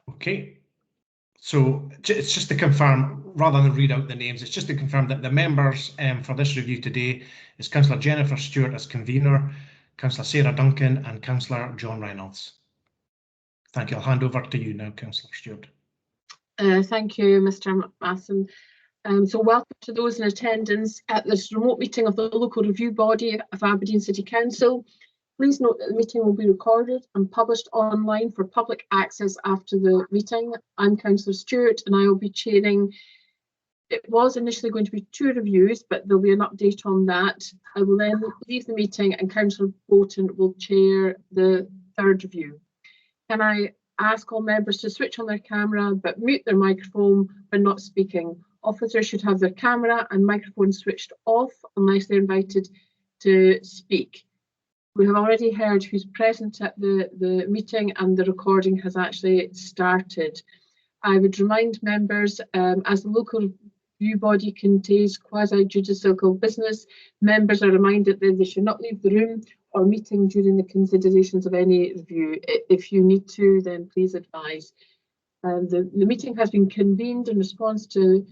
Okay. So it's just to confirm, rather than read out the names, it's just to confirm that the members for this review today is Councillor Jennifer Stewart as convener, Councillor Sarah Duncan and Councillor John Reynolds. Thank you. I'll hand over to you now, Councillor Stewart. Thank you, Mr. Masson. So welcome to those in attendance at this remote meeting of the local review body of Aberdeen City Council. Please note that the meeting will be recorded and published online for public access after the meeting. I'm Councillor Stewart and I will be chairing. It was initially going to be 2 reviews, but there'll be an update on that. I will then leave the meeting and Councillor Bolton will chair the 3rd review. Can I ask all members to switch on their camera but mute their microphone when not speaking? Officers should have their camera and microphone switched off unless they're invited to speak. We have already heard who's present at the meeting and the recording has actually started. I would remind members, as the local review body contains quasi-judicial business, members are reminded that they should not leave the room or meeting during the considerations of any review. If you need to, then please advise. The meeting has been convened in response to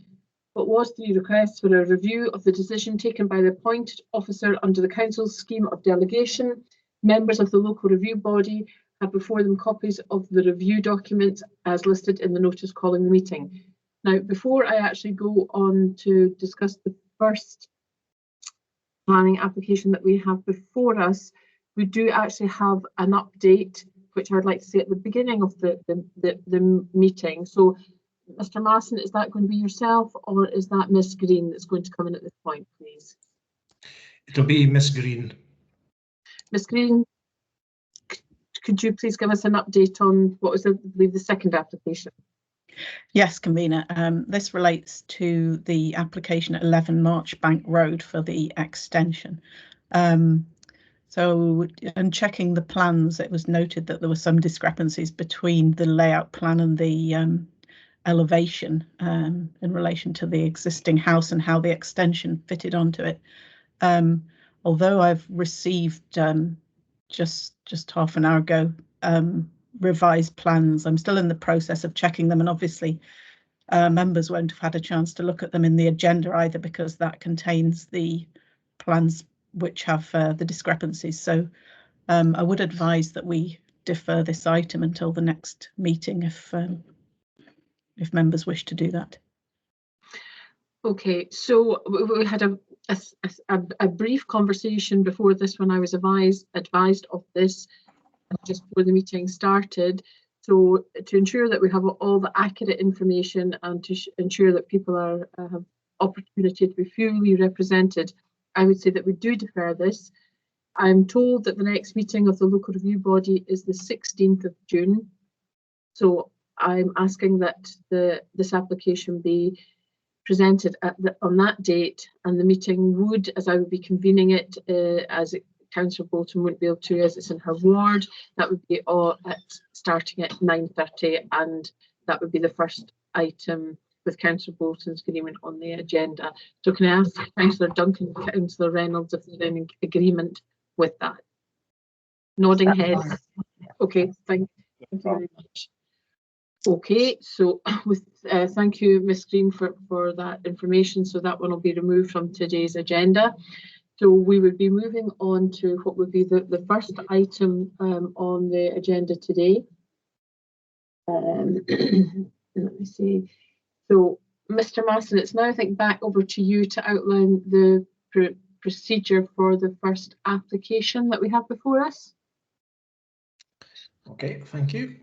what was the request for a review of the decision taken by the appointed officer under the Council's scheme of delegation. Members of the local review body have before them copies of the review documents as listed in the notice calling the meeting. Now, before I actually go on to discuss the first planning application that we have before us, we do actually have an update, which I'd like to say at the beginning of the meeting. So, Mr. Masson, is that going to be yourself or is that Miss Green that's going to come in at this point, please? It'll be Miss Green. Miss Green, could you please give us an update on what was, I believe, the second application? Yes, convener. This relates to the application at 11 Marchbank Road for the extension. So, in checking the plans, it was noted that there were some discrepancies between the layout plan and the elevation in relation to the existing house and how the extension fitted onto it. Although I've received just half an hour ago revised plans, I'm still in the process of checking them, and obviously members won't have had a chance to look at them in the agenda either, because that contains the plans which have the discrepancies. So I would advise that we defer this item until the next meeting if members wish to do that. Okay, so we had a brief conversation before this when I was advised of this just before the meeting started. So to ensure that we have all the accurate information and to ensure that people have opportunity to be fully represented, I would say that we do defer this. I'm told that the next meeting of the local review body is the 16th of June. So I'm asking that this application be presented on that date, and the meeting would, as I would be convening it, as Councillor Bolton wouldn't be able to, as it's in her ward, that would be all starting at 9:30, and that would be the first item with Councillor Bolton's agreement on the agenda. So can I ask Councillor Duncan and Councillor Reynolds if there's any agreement with that? Nodding heads. Okay, thank you very much. Okay, so with thank you, Ms. Green, for that information. So that one will be removed from today's agenda. So we would be moving on to what would be the first item on the agenda today. Let me see. So, Mr. Masson, it's now, I think, back over to you to outline the procedure for the first application that we have before us. Okay, thank you.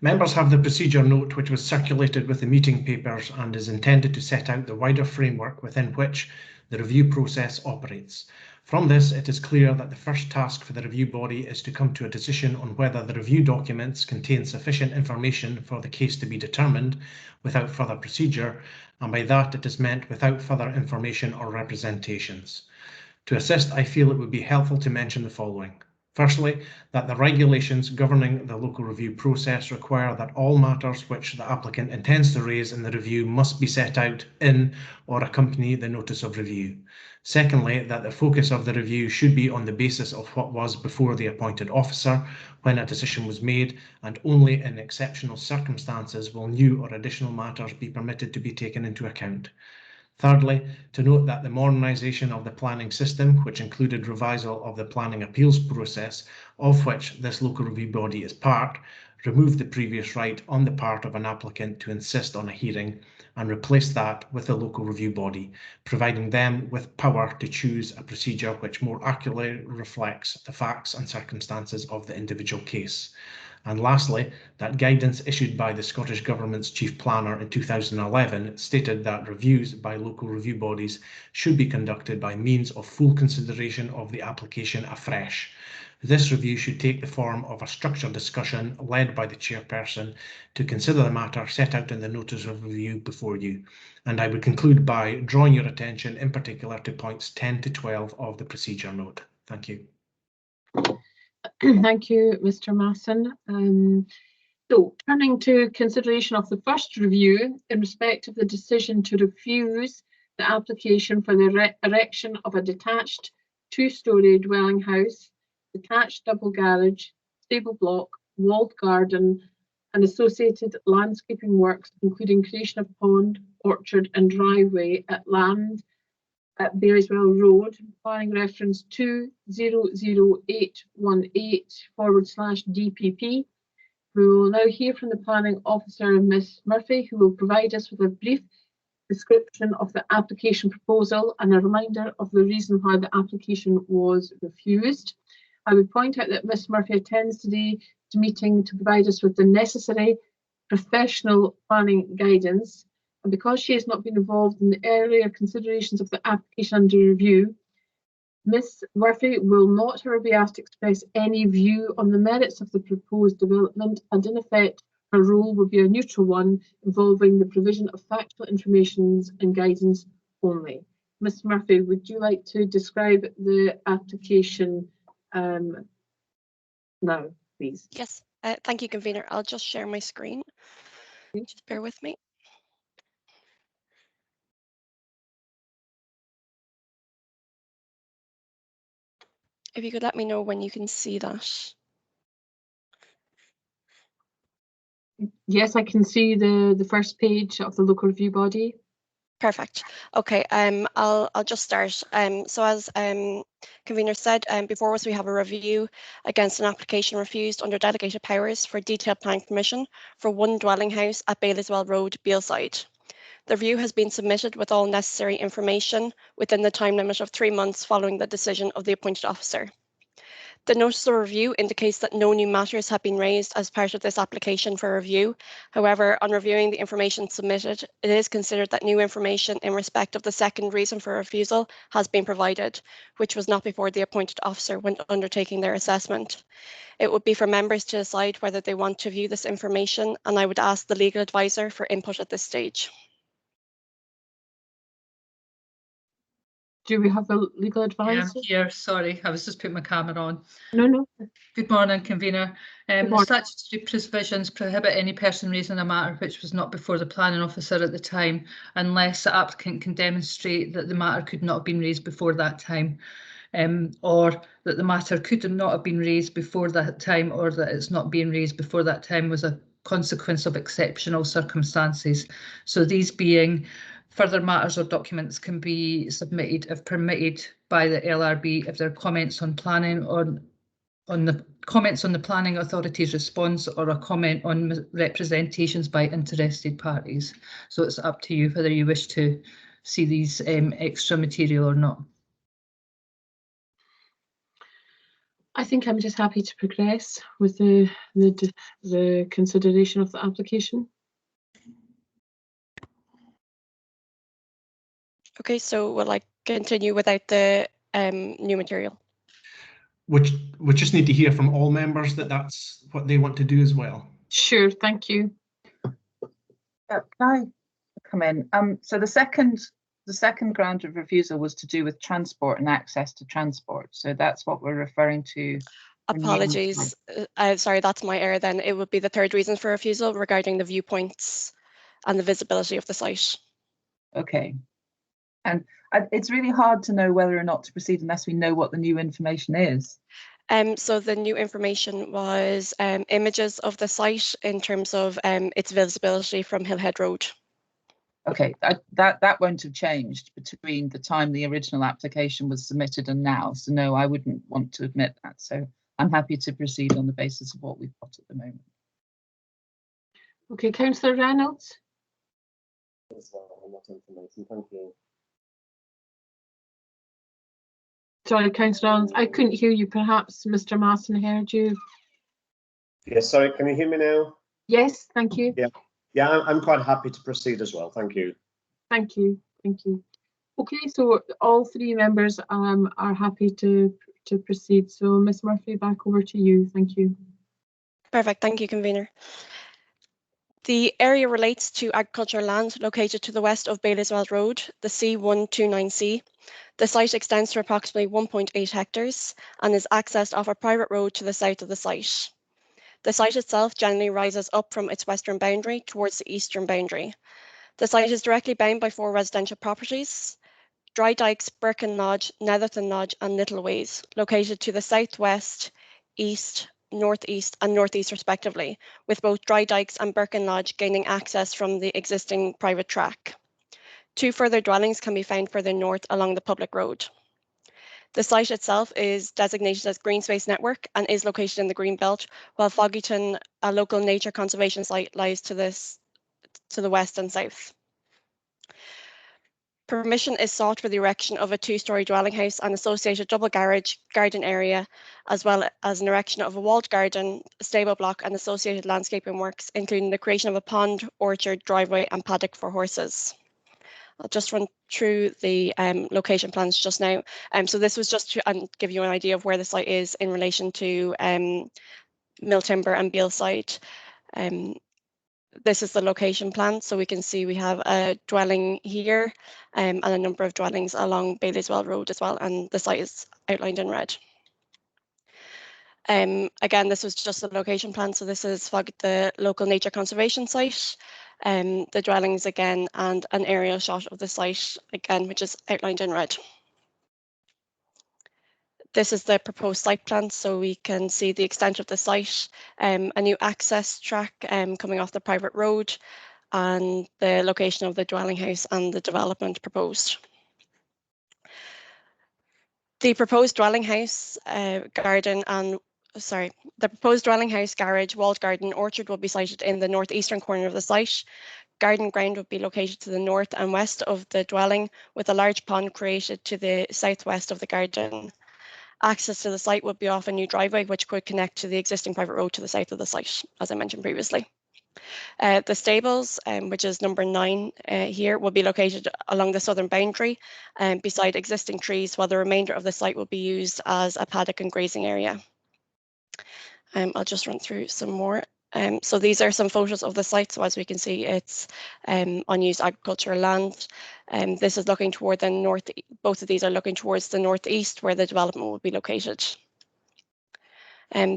Members have the procedure note which was circulated with the meeting papers and is intended to set out the wider framework within which the review process operates. From this, it is clear that the first task for the review body is to come to a decision on whether the review documents contain sufficient information for the case to be determined without further procedure, and by that it is meant without further information or representations. To assist, I feel it would be helpful to mention the following. Firstly, that the regulations governing the local review process require that all matters which the applicant intends to raise in the review must be set out in or accompany the notice of review. Secondly, that the focus of the review should be on the basis of what was before the appointed officer when a decision was made, and only in exceptional circumstances will new or additional matters be permitted to be taken into account. Thirdly, to note that the modernisation of the planning system, which included revisal of the planning appeals process, of which this local review body is part, removed the previous right on the part of an applicant to insist on a hearing and replaced that with a local review body, providing them with power to choose a procedure which more accurately reflects the facts and circumstances of the individual case. And lastly, that guidance issued by the Scottish Government's Chief Planner in 2011 stated that reviews by local review bodies should be conducted by means of full consideration of the application afresh. This review should take the form of a structured discussion led by the chairperson to consider the matter set out in the notice of review before you. And I would conclude by drawing your attention in particular to points 10 to 12 of the procedure note. Thank you. Thank you, Mr. Masson. So, turning to consideration of the first review in respect of the decision to refuse the application for the erection of a detached two-storey dwelling house, detached double garage, stable block, walled garden, and associated landscaping works, including creation of pond, orchard, and driveway at land at Baillieswell Road, planning reference 200818/DPP. We will now hear from the planning officer, Ms. Murphy, who will provide us with a brief description of the application proposal and a reminder of the reason why the application was refused. I would point out that Ms. Murphy attends today's meeting to provide us with the necessary professional planning guidance. And because she has not been involved in the earlier considerations of the application under review, Ms. Murphy will not, however, be asked to express any view on the merits of the proposed development, and in effect, her role will be a neutral one involving the provision of factual information and guidance only. Ms. Murphy, would you like to describe the application now, please? Yes, thank you, convener. I'll just share my screen. Just bear with me. If you could let me know when you can see that. Yes, I can see the first page of the local review body. Perfect. Okay, I'll just start. So as convener said, before us we have a review against an application refused under delegated powers for detailed planning permission for one dwelling house at Baillieswell Road, Bealside. The review has been submitted with all necessary information within the time limit of 3 months following the decision of the appointed officer. The notice of review indicates that no new matters have been raised as part of this application for review. However, on reviewing the information submitted, it is considered that new information in respect of the second reason for refusal has been provided, which was not before the appointed officer when undertaking their assessment. It would be for members to decide whether they want to view this information, and I would ask the legal advisor for input at this stage. Do we have a legal advisor? Yeah, I'm here. Sorry, I was just putting my camera on. No. Good morning, convener. Good The morning. statutory provisions prohibit any person raising a matter which was not before the planning officer at the time, unless the applicant can demonstrate that the matter could not have been raised before that time, or that the matter could not have been raised before that time, or that it's not being raised before that time was a consequence of exceptional circumstances. So these being further matters or documents can be submitted if permitted by the LRB if there are comments on planning or on the comments on the planning authority's response or a comment on representations by interested parties. So it's up to you whether you wish to see these extra material or not. I think I'm just happy to progress with the consideration of the application. Okay, so will I continue without the new material? We just need to hear from all members that that's what they want to do as well. Sure, thank you. Can I come in? So the second ground of refusal was to do with transport and access to transport. So that's what we're referring to. Apologies. Sorry, that's my error then. It would be the third reason for refusal regarding the viewpoints and the visibility of the site. Okay. And it's really hard to know whether or not to proceed unless we know what the new information is. So the new information was images of the site in terms of its visibility from Hillhead Road. Okay, that won't have changed between the time the original application was submitted and now. So no, I wouldn't want to admit that. So I'm happy to proceed on the basis of what we've got at the moment. Okay, Councillor Reynolds. Thank you. Sorry, Councillor Reynolds, I couldn't hear you. Perhaps Mr. Masson heard you. Yes, sorry, can you hear me now? Yes, thank you. Yeah, I'm quite happy to proceed as well. Thank you. Thank you. Thank you. Okay, so all three members are happy to proceed. So Ms. Murphy, back over to you. Thank you. Perfect. Thank you, Convener. The area relates to agricultural land located to the west of Bailey'swell Road, the C129C. The site extends to approximately 1.8 hectares and is accessed off a private road to the south of the site. The site itself generally rises up from its western boundary towards the eastern boundary. The site is directly bound by 4 residential properties: Dry Dykes, Birkin Lodge, Netherton Lodge and Little Ways, located to the southwest, east, northeast and northeast respectively, with both Dry Dykes and Birkin Lodge gaining access from the existing private track. 2 further dwellings can be found further north along the public road. The site itself is designated as Green Space Network and is located in the Green Belt, while Foggyton, a local nature conservation site, lies to the west and south. Permission is sought for the erection of a 2-storey dwelling house and associated double garage, garden area, as well as an erection of a walled garden, stable block and associated landscaping works, including the creation of a pond, orchard, driveway and paddock for horses. I'll just run through the location plans just now. So this was just to give you an idea of where the site is in relation to Milltimber and Bealside. This is the location plan, so we can see we have a dwelling here and a number of dwellings along Bailey'swell Road as well, and the site is outlined in red. Again, this was just a location plan, so this is the local nature conservation site, the dwellings again, and an aerial shot of the site again, which is outlined in red. This is the proposed site plan, so we can see the extent of the site, a new access track coming off the private road, and the location of the dwelling house and the development proposed. The proposed dwelling house, garage, walled garden, orchard will be sited in the northeastern corner of the site. Garden ground would be located to the north and west of the dwelling, with a large pond created to the southwest of the garden. Access to the site would be off a new driveway, which could connect to the existing private road to the south of the site, as I mentioned previously. The stables, which is number 9 here, will be located along the southern boundary beside existing trees, while the remainder of the site will be used as a paddock and grazing area. I'll just run through some more. So these are some photos of the site. So as we can see, it's unused agricultural land. This is looking toward the north. Both of these are looking towards the northeast, where the development will be located.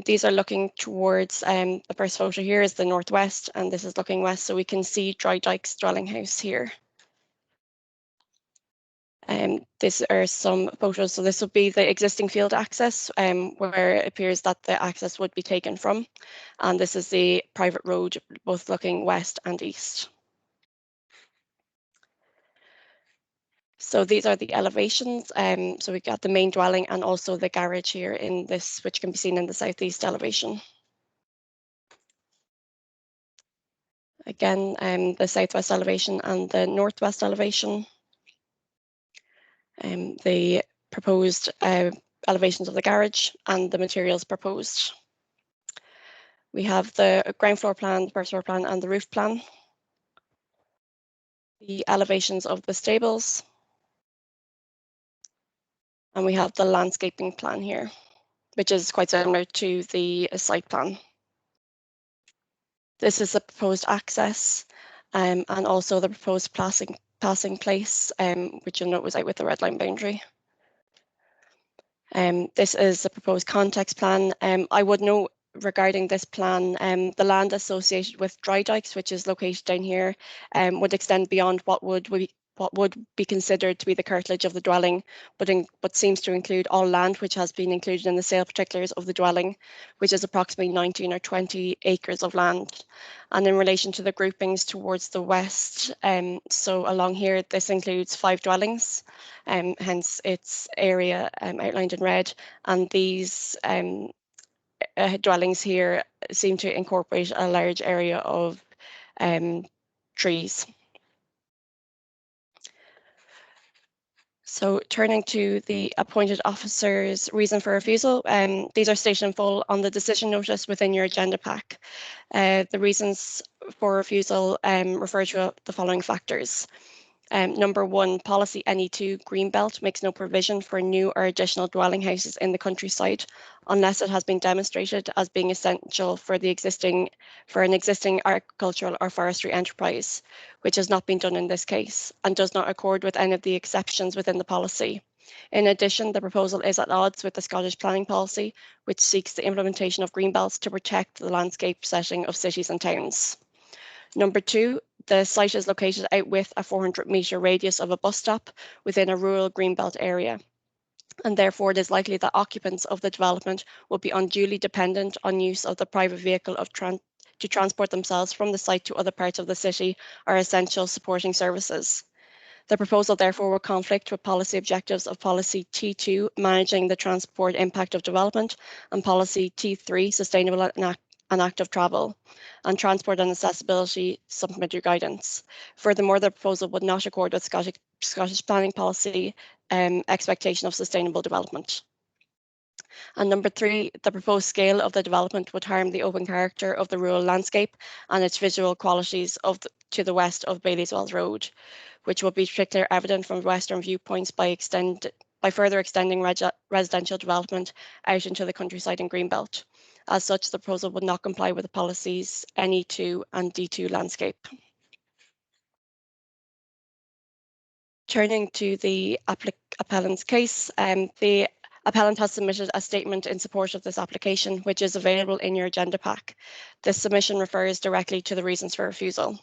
These are looking towards, the first photo here is the northwest, and this is looking west, so we can see Dry Dykes dwelling house here. These are some photos. So this would be the existing field access, where it appears that the access would be taken from. And this is the private road, both looking west and east. So these are the elevations. So we got the main dwelling and also the garage here in this, which can be seen in the southeast elevation. Again, the southwest elevation and the northwest elevation. The proposed elevations of the garage and the materials proposed. We have the ground floor plan, the first floor plan and the roof plan. The elevations of the stables. And we have the landscaping plan here, which is quite similar to the site plan. This is the proposed access and also the proposed passing place, which you'll note was out with the red line boundary. This is the proposed context plan. I would note regarding this plan, the land associated with Dry Dykes, which is located down here, would extend beyond what would be considered to be the curtilage of the dwelling, but seems to include all land which has been included in the sale particulars of the dwelling, which is approximately 19 or 20 acres of land. And in relation to the groupings towards the west, so along here, this includes 5 dwellings, hence its area outlined in red, and these dwellings here seem to incorporate a large area of trees. So turning to the appointed officer's reason for refusal, these are stated in full on the decision notice within your agenda pack. The reasons for refusal refer to the following factors. Number 1, policy NE2 Greenbelt makes no provision for new or additional dwelling houses in the countryside unless it has been demonstrated as being essential for an existing agricultural or forestry enterprise, which has not been done in this case and does not accord with any of the exceptions within the policy. In addition, the proposal is at odds with the Scottish planning policy, which seeks the implementation of greenbelts to protect the landscape setting of cities and towns. Number 2, the site is located out with a 400-metre radius of a bus stop within a rural greenbelt area, and therefore it is likely that occupants of the development will be unduly dependent on use of the private vehicle to transport themselves from the site to other parts of the city or essential supporting services. The proposal therefore will conflict with policy objectives of policy T2, managing the transport impact of development, and policy T3, sustainable and active travel, and transport and accessibility supplementary guidance. Furthermore, the proposal would not accord with Scottish planning policy expectation of sustainable development. And number 3, the proposed scale of the development would harm the open character of the rural landscape and its visual qualities to the west of Bailey's Wells Road, which will be particularly evident from western viewpoints by further extending residential development out into the countryside and greenbelt. As such, the proposal would not comply with the policies NE2 and D2 landscape. Turning to the appellant's case, the appellant has submitted a statement in support of this application, which is available in your agenda pack. This submission refers directly to the reasons for refusal.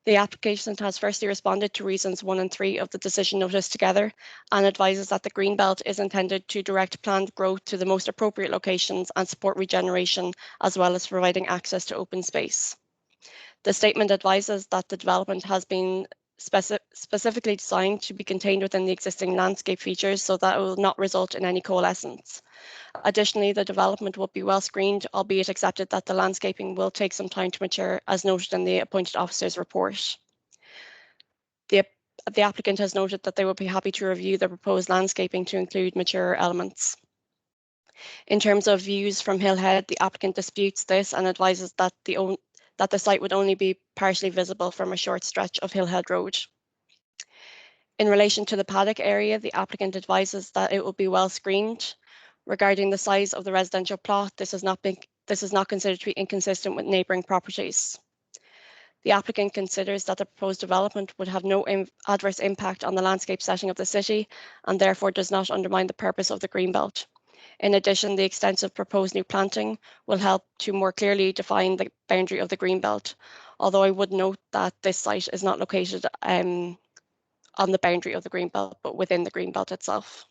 The applicant has firstly responded to reasons 1 and 3 of the decision notice together and advises that the Greenbelt is intended to direct planned growth to the most appropriate locations and support regeneration, as well as providing access to open space. The statement advises that the development has been specifically designed to be contained within the existing landscape features so that it will not result in any coalescence. Additionally, the development will be well screened, albeit accepted that the landscaping will take some time to mature, as noted in the appointed officer's report. The applicant has noted that they will be happy to review the proposed landscaping to include mature elements. In terms of views from Hillhead, the applicant disputes this and advises that the site would only be partially visible from a short stretch of Hillhead Road. In relation to the paddock area, the applicant advises that it will be well screened. Regarding the size of the residential plot, this is not considered to be inconsistent with neighbouring properties. The applicant considers that the proposed development would have no adverse impact on the landscape setting of the city and therefore does not undermine the purpose of the Greenbelt. In addition, the extensive proposed new planting will help to more clearly define the boundary of the Greenbelt, although I would note that this site is not located on the boundary of the Greenbelt, but within the Greenbelt itself.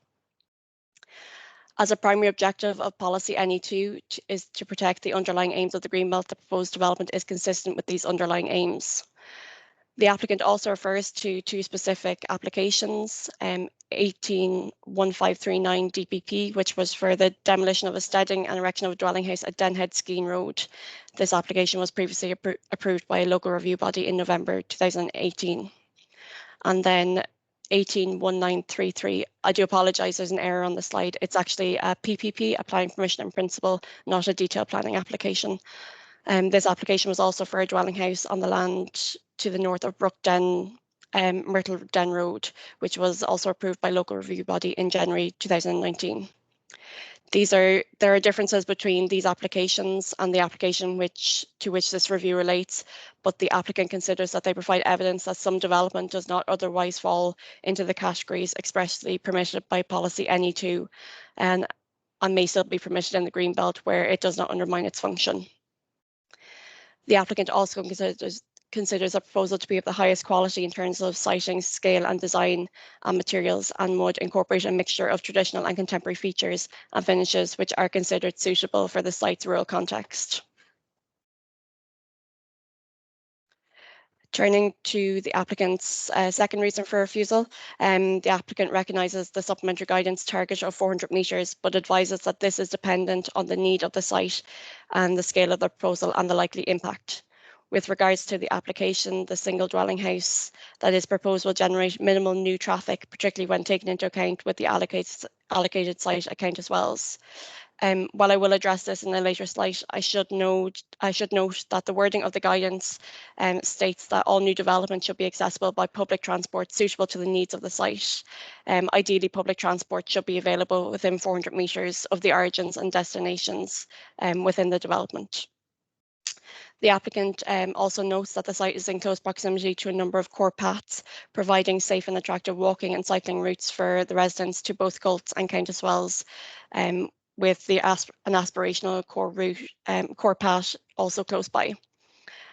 As a primary objective of policy NE2 is to protect the underlying aims of the Greenbelt, the proposed development is consistent with these underlying aims. The applicant also refers to 2 specific applications, 181539 DPP, which was for the demolition of a steading and erection of a dwelling house at Denhead Skene Road. This application was previously approved by a local review body in November 2018. And then 181933, I do apologise, there's an error on the slide. It's actually a PPP, a planning permission in principle, not a detailed planning application. This application was also for a dwelling house on the land to the north of Brookden, Myrtle Den Road, which was also approved by local review body in January 2019. There are differences between these applications and the application to which this review relates, but the applicant considers that they provide evidence that some development does not otherwise fall into the categories expressly permitted by policy NE2 and may still be permitted in the Greenbelt where it does not undermine its function. The applicant also considers a proposal to be of the highest quality in terms of siting, scale and design and materials, and would incorporate a mixture of traditional and contemporary features and finishes which are considered suitable for the site's rural context. Turning to the applicant's second reason for refusal, the applicant recognises the supplementary guidance target of 400 metres, but advises that this is dependent on the need of the site and the scale of the proposal and the likely impact. With regards to the application, the single dwelling house that is proposed will generate minimal new traffic, particularly when taken into account with the allocated site account as wells. While I will address this in a later slide, I should note that the wording of the guidance states that all new development should be accessible by public transport suitable to the needs of the site. Ideally, public transport should be available within 400 metres of the origins and destinations within the development. The applicant also notes that the site is in close proximity to a number of core paths, providing safe and attractive walking and cycling routes for the residents to both Cults and Countess Wells, with an aspirational core path also close by.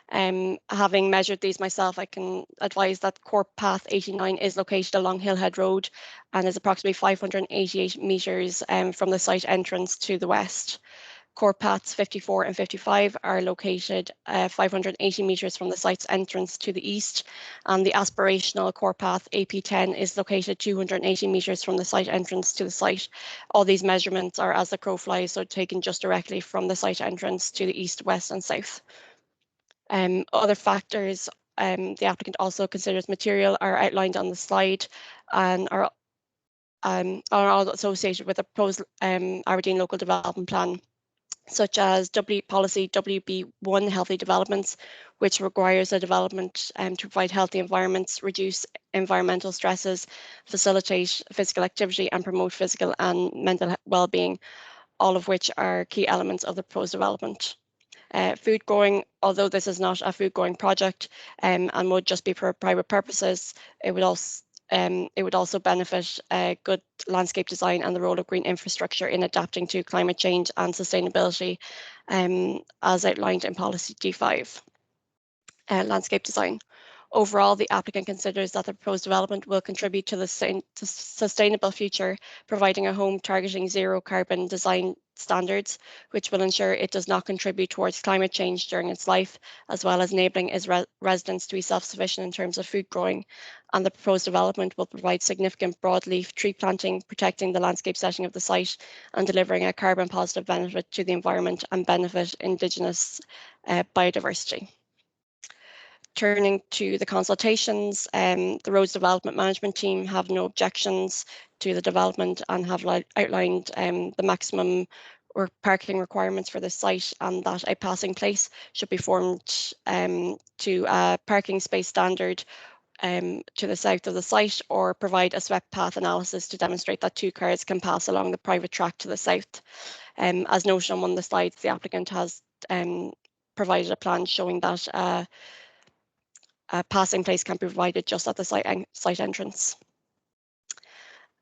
Having measured these myself, I can advise that core path 89 is located along Hillhead Road and is approximately 588 metres from the site entrance to the west. Core paths 54 and 55 are located 580 metres from the site's entrance to the east, and the aspirational core path AP10 is located 280 metres from the site entrance to the site. All these measurements are as the crow flies, so taken just directly from the site entrance to the east, west and south. Other factors the applicant also considers material are outlined on the slide and are all associated with the proposed Aberdeen Local Development Plan, such as policy WB1 healthy developments, which requires a development to provide healthy environments, reduce environmental stresses, facilitate physical activity and promote physical and mental well-being, all of which are key elements of the proposed development. Food growing, although this is not a food growing project and would just be for private purposes, it would also benefit good landscape design and the role of green infrastructure in adapting to climate change and sustainability, as outlined in policy D5. Landscape design. Overall, the applicant considers that the proposed development will contribute to the sustainable future, providing a home targeting zero carbon design standards, which will ensure it does not contribute towards climate change during its life, as well as enabling its residents to be self-sufficient in terms of food growing. And the proposed development will provide significant broadleaf tree planting, protecting the landscape setting of the site and delivering a carbon positive benefit to the environment and benefit Indigenous biodiversity. Turning to the consultations, the Roads Development Management Team have no objections to the development and have outlined the maximum parking requirements for the site, and that a passing place should be formed to a parking space standard to the south of the site, or provide a swept path analysis to demonstrate that 2 cars can pass along the private track to the south. As noted on one of the slides, the applicant has provided a plan showing that a passing place can be provided just at the site entrance.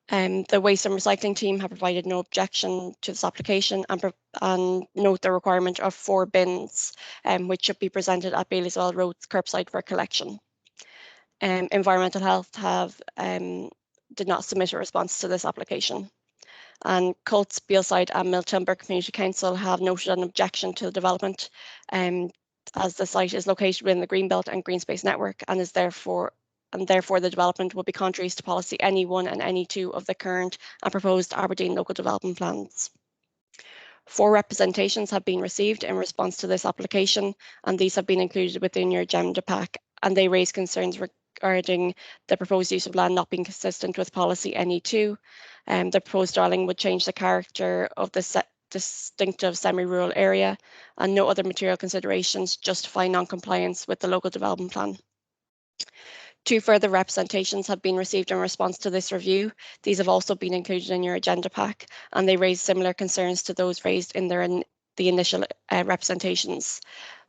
The Waste and Recycling Team have provided no objection to this application and note the requirement of 4 bins, which should be presented at Baileyswell Road curbside for collection. Environmental Health did not submit a response to this application. And Cults, Beelside and Milltimber Community Council have noted an objection to the development, as the site is located within the Greenbelt and Green Space Network and is therefore the development will be contrary to policy NE1 and NE2 of the current and proposed Aberdeen Local Development Plans. 4 representations have been received in response to this application, and these have been included within your agenda pack, and they raise concerns regarding the proposed use of land not being consistent with policy NE2. The proposed dwelling would change the character of the distinctive semi-rural area, and no other material considerations justify non-compliance with the local development plan. 2 further representations have been received in response to this review. These have also been included in your agenda pack, and they raise similar concerns to those raised in the initial representations.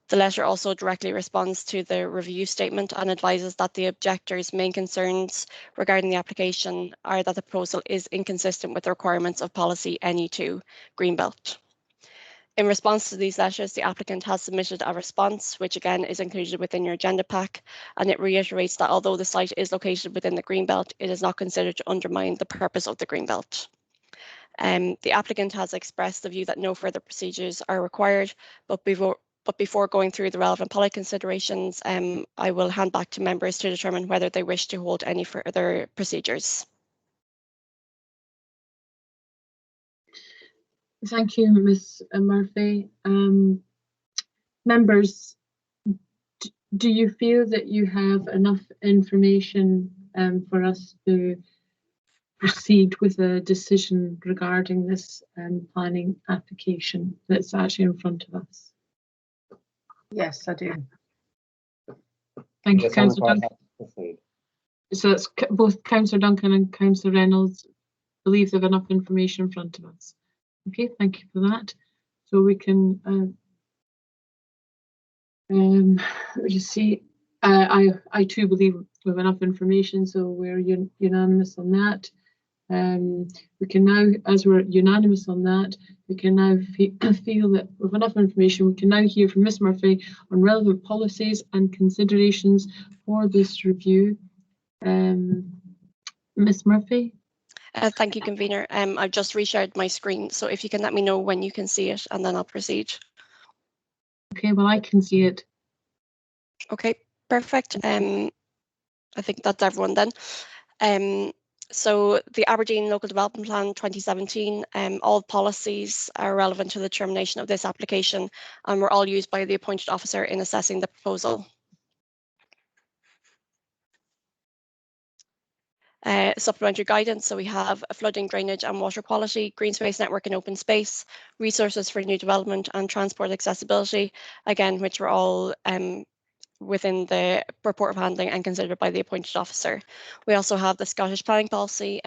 The letter also directly responds to the review statement and advises that the objectors' main concerns regarding the application are that the proposal is inconsistent with the requirements of policy NE2 Greenbelt. In response to these letters, the applicant has submitted a response, which again is included within your agenda pack, and it reiterates that although the site is located within the Greenbelt, it is not considered to undermine the purpose of the Greenbelt. The applicant has expressed the view that no further procedures are required, but before going through the relevant policy considerations, I will hand back to members to determine whether they wish to hold any further procedures. Thank you, Ms. Murphy. Members, do you feel that you have enough information for us to proceed with a decision regarding this planning application that's actually in front of us? Yes, I do. Thank you, Yes, I'm Councillor quite Duncan. happy to proceed. So it's both Councillor Duncan and Councillor Reynolds believe they have enough information in front of us. Okay, thank you for that. So we can you see, I too believe we have enough information, so we're unanimous on that. We can now, as we're unanimous on that, we can now feel that with enough information, we can now hear from Ms. Murphy on relevant policies and considerations for this review. Ms. Murphy? Thank you, Convener. I've just reshared my screen, so if you can let me know when you can see it, and then I'll proceed. Okay, well, I can see it. Okay, perfect. I think that's everyone then. So the Aberdeen Local Development Plan 2017, all policies are relevant to the determination of this application and were all used by the appointed officer in assessing the proposal. Supplementary guidance, so we have flooding, drainage and water quality, green space network and open space, resources for new development and transport accessibility, again, which were all within the report of handling and considered by the appointed officer. We also have the Scottish Planning Policy,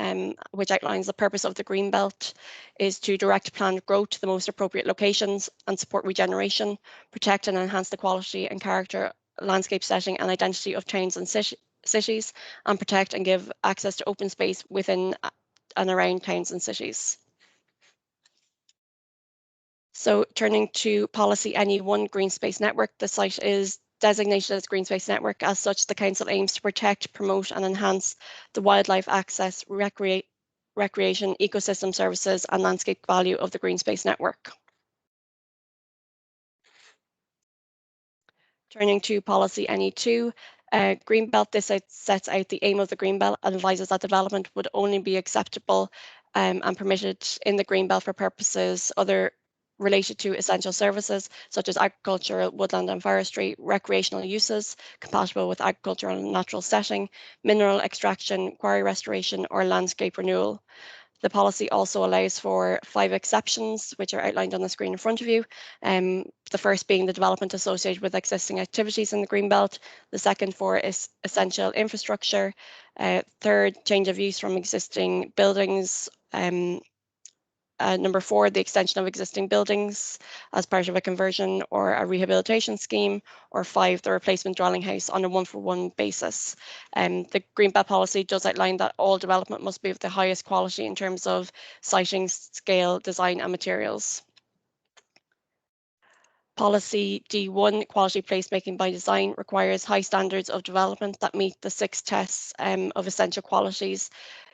which outlines the purpose of the Greenbelt is to direct planned growth to the most appropriate locations and support regeneration, protect and enhance the quality and character, landscape setting and identity of towns and cities, and protect and give access to open space within and around towns and cities. So turning to policy NE1 Green Space Network, the site is designated as Green Space Network. As such, the Council aims to protect, promote and enhance the wildlife access, recreation, ecosystem services and landscape value of the Green Space Network. Turning to policy NE2, Greenbelt, this sets out the aim of the Greenbelt and advises that development would only be acceptable and permitted in the Greenbelt for purposes other related to essential services such as agriculture, woodland and forestry, recreational uses compatible with agricultural and natural setting, mineral extraction, quarry restoration or landscape renewal. The policy also allows for 5 exceptions, which are outlined on the screen in front of you. The first being the development associated with existing activities in the Greenbelt. The second for is essential infrastructure. Third, change of use from existing buildings. Number 4, the extension of existing buildings as part of a conversion or a rehabilitation scheme, or 5, the replacement dwelling house on a 1-for-1 basis. The Greenbelt policy does outline that all development must be of the highest quality in terms of siting, scale, design and materials. Policy D1, quality placemaking by design, requires high standards of development that meet the 6 tests of essential qualities,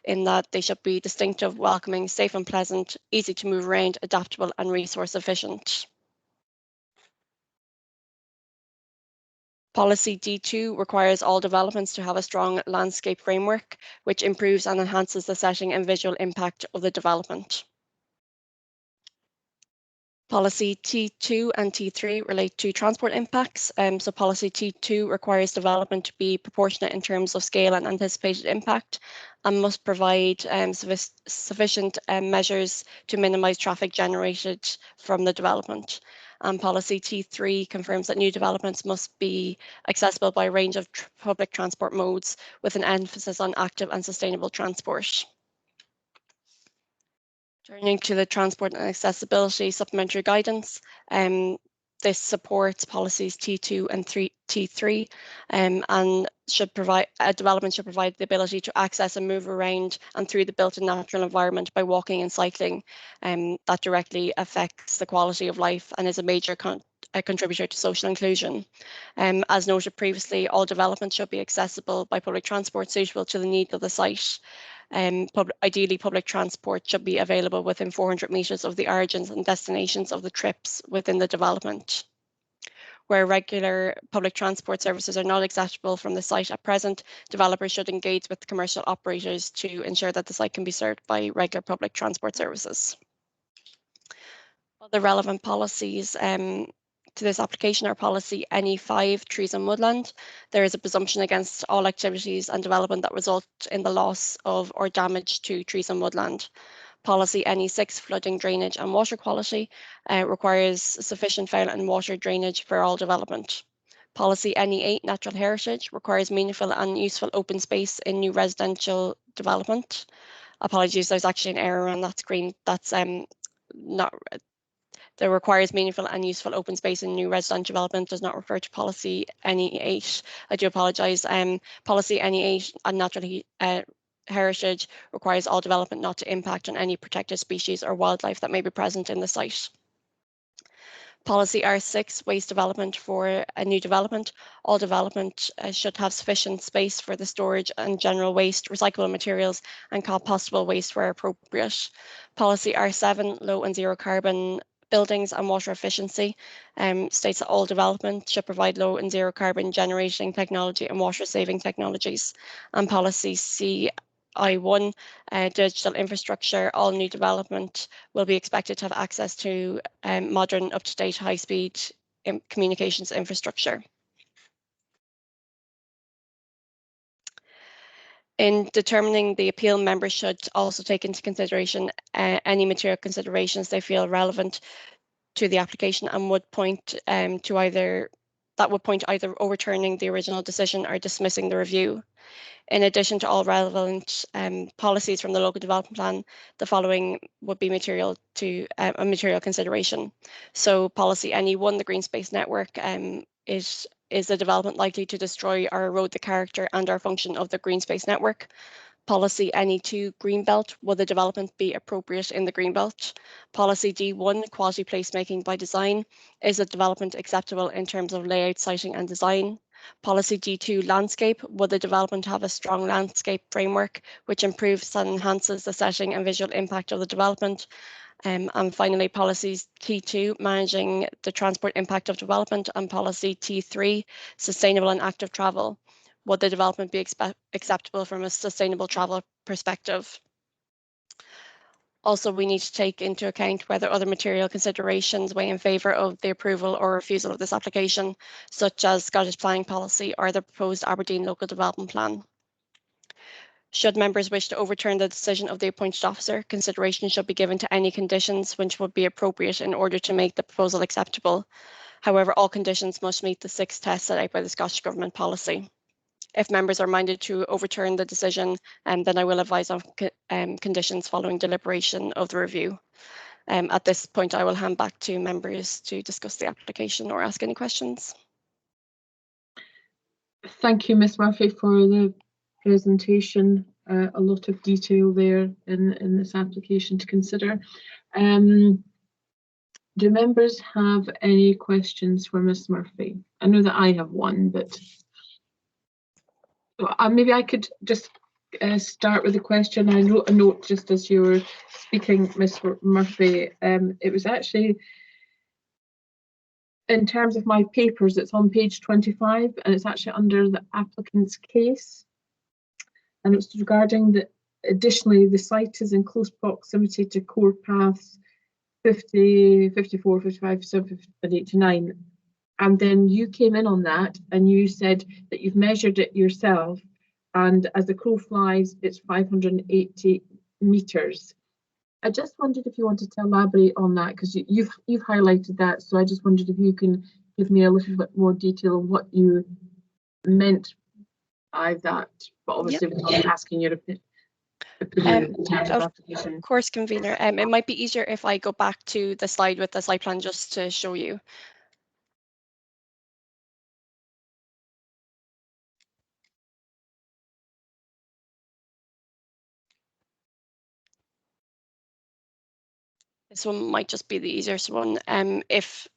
in that they should be distinctive, welcoming, safe and pleasant, easy to move around, adaptable and resource efficient. Policy D2 requires all developments to have a strong landscape framework, which improves and enhances the setting and visual impact of the development. Policy T2 and T3 relate to transport impacts. So policy T2 requires development to be proportionate in terms of scale and anticipated impact, and must provide sufficient measures to minimise traffic generated from the development. And policy T3 confirms that new developments must be accessible by a range of public transport modes with an emphasis on active and sustainable transport. Turning to the transport and accessibility supplementary guidance, this supports policies T2 and T3 and should provide development should provide the ability to access and move around and through the built and natural environment by walking and cycling. That directly affects the quality of life and is a major contributor to social inclusion. As noted previously, all development should be accessible by public transport suitable to the needs of the site. Ideally, public transport should be available within 400 metres of the origins and destinations of the trips within the development. Where regular public transport services are not accessible from the site at present, developers should engage with commercial operators to ensure that the site can be served by regular public transport services. Other relevant policies to this application are policy NE5, trees and woodland. There is a presumption against all activities and development that result in the loss of or damage to trees and woodland. Policy NE6, flooding, drainage and water quality, requires sufficient foul and water drainage for all development. Policy NE8, natural heritage, requires meaningful and useful open space in new residential development. Apologies, there's actually an error on that screen. That's not. That requires meaningful and useful open space in new residential development does not refer to policy NE8. I do apologise. Policy NE8 and natural heritage requires all development not to impact on any protected species or wildlife that may be present in the site. Policy R6, waste development for a new development. All development should have sufficient space for the storage and general waste, recyclable materials and compostable waste where appropriate. Policy R7, low and zero carbon buildings and water efficiency, states that all development should provide low and zero carbon generating technology and water saving technologies. And policy CI1, digital infrastructure, all new development will be expected to have access to modern, up-to-date, high-speed communications infrastructure. In determining the appeal, members should also take into consideration any material considerations they feel relevant to the application and would point to either overturning the original decision or dismissing the review. In addition to all relevant policies from the local development plan, the following would be material to a material consideration. So policy NE1, the green space network, is a development likely to destroy or erode the character and or function of the green space network. Policy NE2, greenbelt, will the development be appropriate in the greenbelt? Policy D1, quality placemaking by design, is the development acceptable in terms of layout, siting and design? Policy D2, landscape, will the development have a strong landscape framework which improves and enhances the setting and visual impact of the development? And finally, policies T2, managing the transport impact of development, and policy T3, sustainable and active travel. Would the development be acceptable from a sustainable travel perspective? Also, we need to take into account whether other material considerations weigh in favour of the approval or refusal of this application, such as Scottish planning policy or the proposed Aberdeen local development plan. Should members wish to overturn the decision of the appointed officer, consideration should be given to any conditions which would be appropriate in order to make the proposal acceptable. However, all conditions must meet the 6 tests set out by the Scottish Government policy. If members are minded to overturn the decision, then I will advise on conditions following deliberation of the review. At this point, I will hand back to members to discuss the application or ask any questions. Thank you, Ms Murphy, for the presentation. A lot of detail there in this application to consider. Do members have any questions for Ms Murphy? I know that I have one, but maybe I could just start with a question. I wrote a note just as you were speaking, Ms Murphy. It was actually, in terms of my papers, it's on page 25 and it's actually under the applicant's case. And it's regarding that additionally the site is in close proximity to core paths 50, 54, 55, 78 to 9. And then you came in on that and you said that you've measured it yourself, and as the crow flies, it's 580 metres. I just wondered if you wanted to elaborate on that, because you've highlighted that. So I just wondered if you can give me a little bit more detail on what you meant by that. But obviously, we're not asking your opinion in terms of application. Of course, convener. It might be easier if I go back to the slide with the site plan just to show you. This one might just be the easiest one. If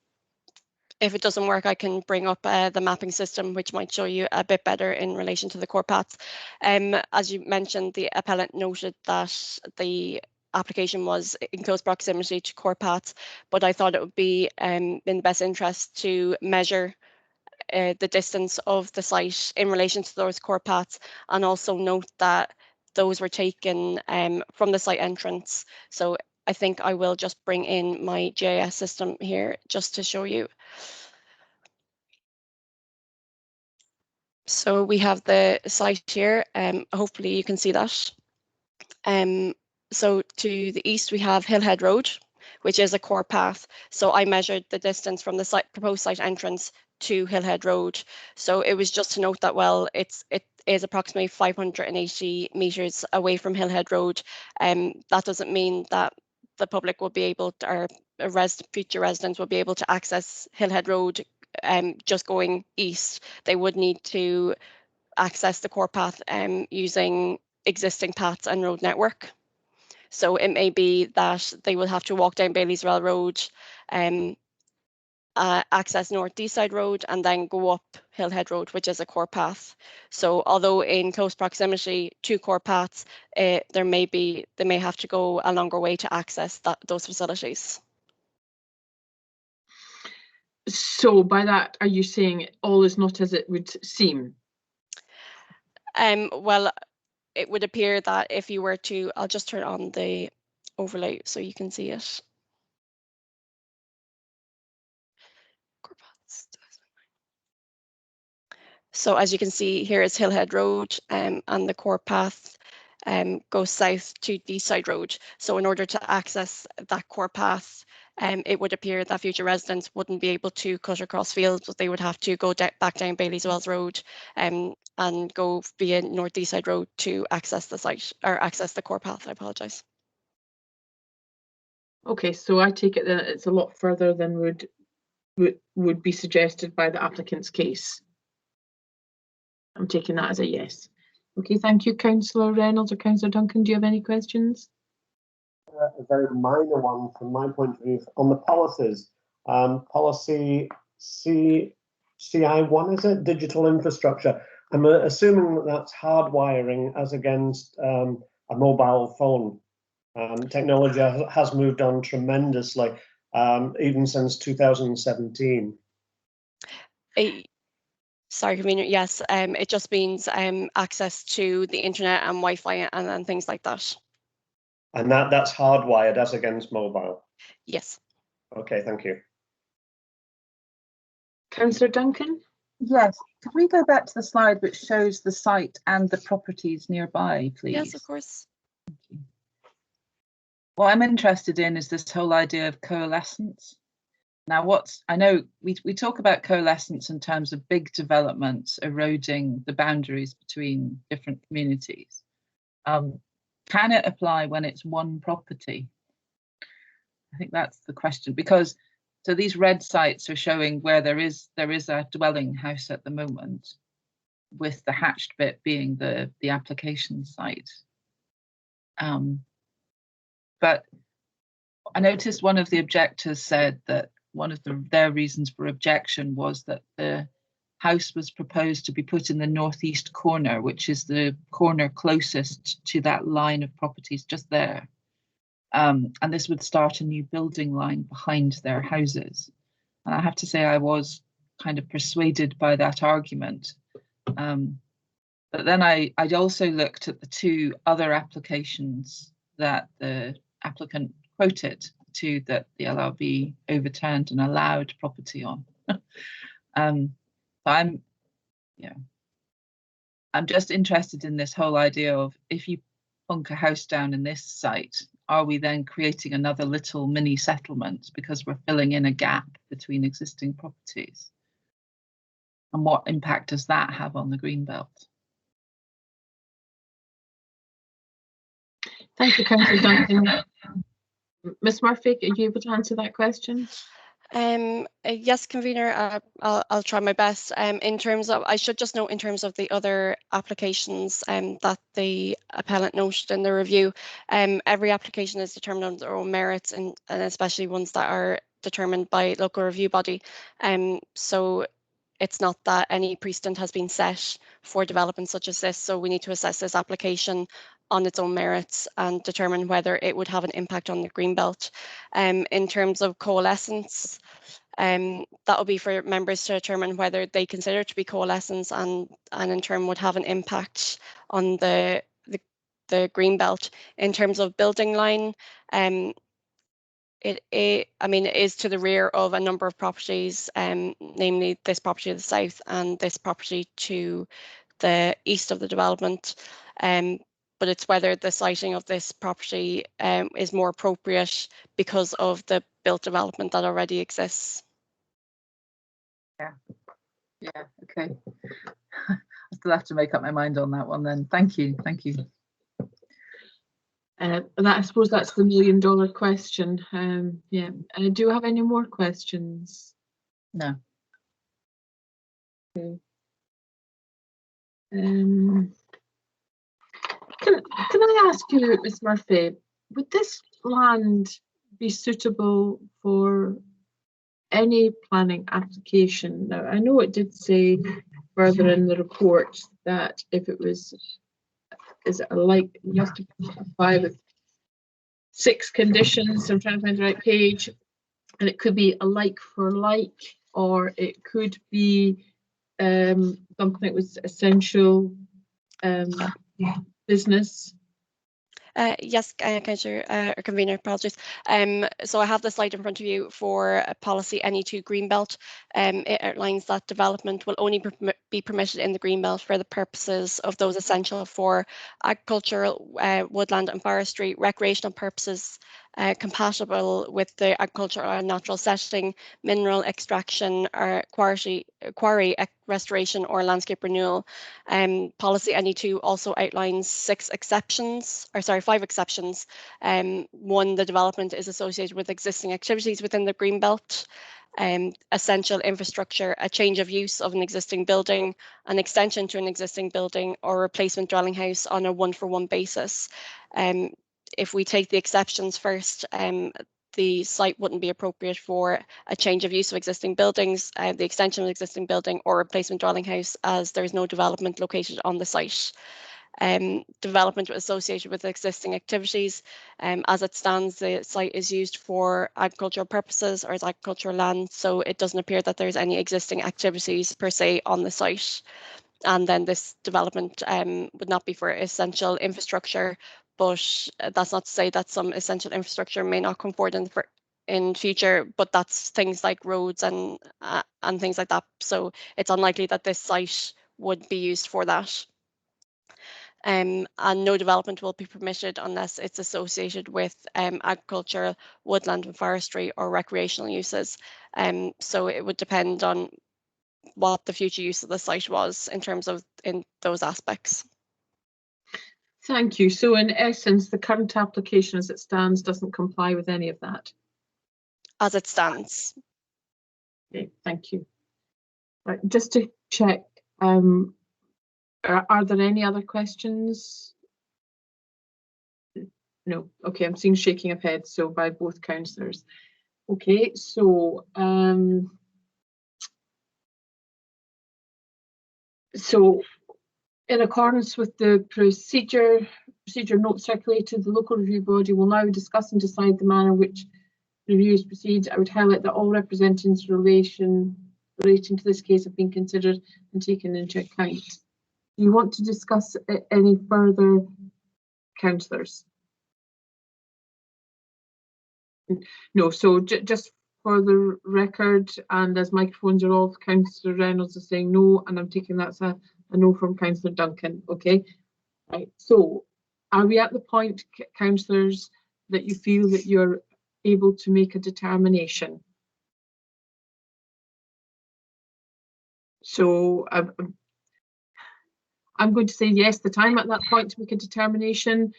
it doesn't work, I can bring up the mapping system, which might show you a bit better in relation to the core paths. As you mentioned, the appellant noted that the application was in close proximity to core paths, but I thought it would be in the best interest to measure the distance of the site in relation to those core paths, and also note that those were taken from the site entrance. So I think I will just bring in my GIS system here just to show you. So we have the site here. Hopefully you can see that. So to the east, we have Hillhead Road, which is a core path. So I measured the distance from the proposed site entrance to Hillhead Road. So it was just to note that, well, it is approximately 580 meters away from Hillhead Road. That doesn't mean that the public will be able to, or future residents will be able to access Hillhead Road just going east. They would need to access the core path using existing paths and road network. So it may be that they will have to walk down Baileyswell Road, access North Deeside Road, and then go up Hillhead Road, which is a core path. So although in close proximity to core paths, they may have to go a longer way to access those facilities. So by that, are you saying all is not as it would seem? Well, it would appear that if you were to, I'll just turn on the overlay so you can see it. So as you can see, here is Hillhead Road, and the core path goes south to Deeside Road. So in order to access that core path, it would appear that future residents wouldn't be able to cut across fields, but they would have to go back down Baileyswells Road and go via North Deeside Road to access the site, or access the core path. I apologise. Okay, so I take it that it's a lot further than would be suggested by the applicant's case. I'm taking that as a yes. Okay, thank you, Councillor Reynolds or Councillor Duncan. Do you have any questions? A very minor one from my point of view on the policies. Policy CI1, is it? Digital infrastructure. I'm assuming that that's hardwiring as against a mobile phone. Technology has moved on tremendously, even since 2017. Sorry, convener. Yes, it just means access to the internet and Wi-Fi and things like that. And that's hardwired as against mobile? Yes. Okay, thank you. Councillor Duncan? Yes, could we go back to the slide which shows the site and the properties nearby, please? Yes, of course. Thank you. What I'm interested in is this whole idea of coalescence. Now, I know we talk about coalescence in terms of big developments eroding the boundaries between different communities. Can it apply when it's one property? I think that's the question, because so these red sites are showing where there is a dwelling house at the moment, with the hatched bit being the application site. But I noticed one of the objectors said that one of their reasons for objection was that the house was proposed to be put in the northeast corner, which is the corner closest to that line of properties just there. And this would start a new building line behind their houses. And I have to say I was kind of persuaded by that argument. But then I'd also looked at the two other applications that the applicant quoted to that the LRB overturned and allowed property on. I'm just interested in this whole idea of if you plunk a house down in this site are we then creating another little mini settlement because we're filling in a gap between existing properties? And what impact does that have on the green belt? Thank you, Councillor Duncan. Ms Murphy, are you able to answer that question? Yes, convener, I'll try my best. In terms of, I should just note in terms of the other applications that the appellant noted in the review, every application is determined on their own merits, and especially ones that are determined by local review body. So it's not that any precedent has been set for development such as this, so we need to assess this application on its own merits and determine whether it would have an impact on the greenbelt. In terms of coalescence, that will be for members to determine whether they consider it to be coalescence and in turn would have an impact on the greenbelt. In terms of building line, it is to the rear of a number of properties, namely this property to the south and this property to the east of the development. But it's whether the siting of this property is more appropriate because of the built development that already exists. Yeah, okay. I still have to make up my mind on that one then. Thank you. I suppose that's the $1 million question. Yeah. Do you have any more questions? No. Okay. Can I ask you, Ms Murphy, would this land be suitable for any planning application? Now, I know it did say further in the report that if it was, you have to apply with 6 conditions. I'm trying to find the right page, and it could be a like for like, or it could be something that was essential business. Yes, Councillor or Convener, apologies. So I have the slide in front of you for policy NE2 Greenbelt. It outlines that development will only be permitted in the Greenbelt for the purposes of those essential for agricultural, woodland and forestry, recreational purposes, compatible with the agricultural and natural setting, mineral extraction or quarry restoration or landscape renewal. Policy NE2 also outlines 5 exceptions. One, the development is associated with existing activities within the Greenbelt, essential infrastructure, a change of use of an existing building, an extension to an existing building, or replacement dwelling house on a 1-for-1 basis. If we take the exceptions first, the site wouldn't be appropriate for a change of use of existing buildings, the extension of existing building, or replacement dwelling house, as there is no development located on the site. Development associated with existing activities. As it stands, the site is used for agricultural purposes or as agricultural land, so it doesn't appear that there's any existing activities per se on the site. And then this development would not be for essential infrastructure, but that's not to say that some essential infrastructure may not come forward in future, but that's things like roads and things like that. So it's unlikely that this site would be used for that. And no development will be permitted unless it's associated with agriculture, woodland and forestry or recreational uses. So it would depend on what the future use of the site was in those aspects. Thank you. So in essence, the current application as it stands doesn't comply with any of that? As it stands. Okay, thank you. Right, just to check, are there any other questions? No. Okay, I'm seeing shaking of heads, so by both councillors. Okay, so in accordance with the procedure note circulated to the local review body, will now discuss and decide the manner which reviews proceed. I would highlight that all representatives relating to this case have been considered and taken into account. Do you want to discuss any further, councillors? No, so just for the record, and as microphones are off, Councillor Reynolds is saying no, and I'm taking that's a no from Councillor Duncan. Okay, right. So are we at the point, councillors, that you feel that you're able to make a determination. So I'm going to say yes, the time at that point to make a determination.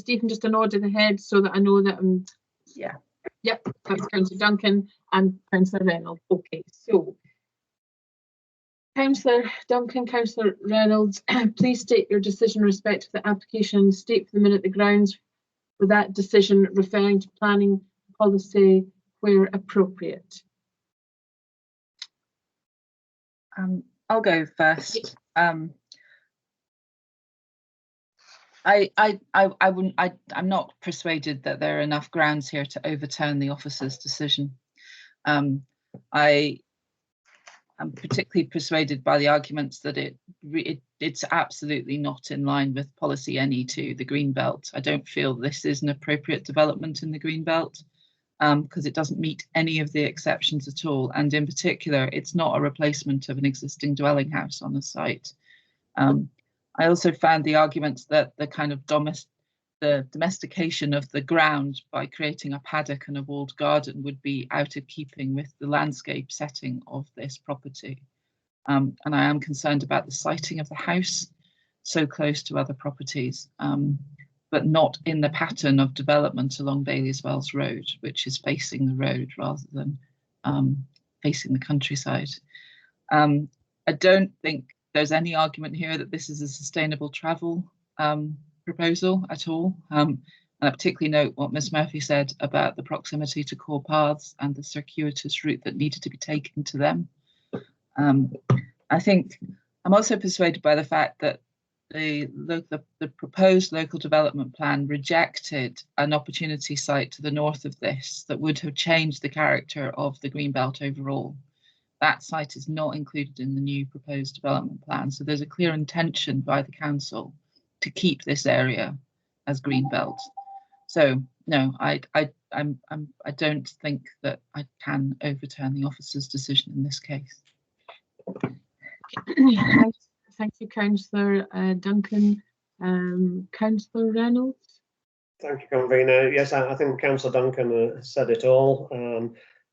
Even just a nod of the head so that I know that Yeah. Yep, that's Councillor Duncan and Councillor Reynolds. Okay, so Councillor Duncan, Councillor Reynolds, please state your decision in respect to the application. State for the minute the grounds for that decision referring to planning policy where appropriate. I'll go first. I'm not persuaded that there are enough grounds here to overturn the officer's decision. I am particularly persuaded by the arguments that it's absolutely not in line with policy NE2, the Greenbelt. I don't feel this is an appropriate development in the Greenbelt because it doesn't meet any of the exceptions at all. And in particular, it's not a replacement of an existing dwelling house on the site. I also found the arguments that the kind of the domestication of the ground by creating a paddock and a walled garden would be out of keeping with the landscape setting of this property. And I am concerned about the siting of the house so close to other properties, but not in the pattern of development along Bailey's Wells Road, which is facing the road rather than facing the countryside. I don't think there's any argument here that this is a sustainable travel proposal at all. And I particularly note what Ms Murphy said about the proximity to core paths and the circuitous route that needed to be taken to them. I think I'm also persuaded by the fact that the proposed local development plan rejected an opportunity site to the north of this that would have changed the character of the Greenbelt overall. That site is not included in the new proposed development plan. So there's a clear intention by the council to keep this area as Greenbelt. So no, I don't think that I can overturn the officer's decision in this case. Thank you, Councillor Duncan. Councillor Reynolds. Thank you, Convener. Yes, I think Councillor Duncan said it all.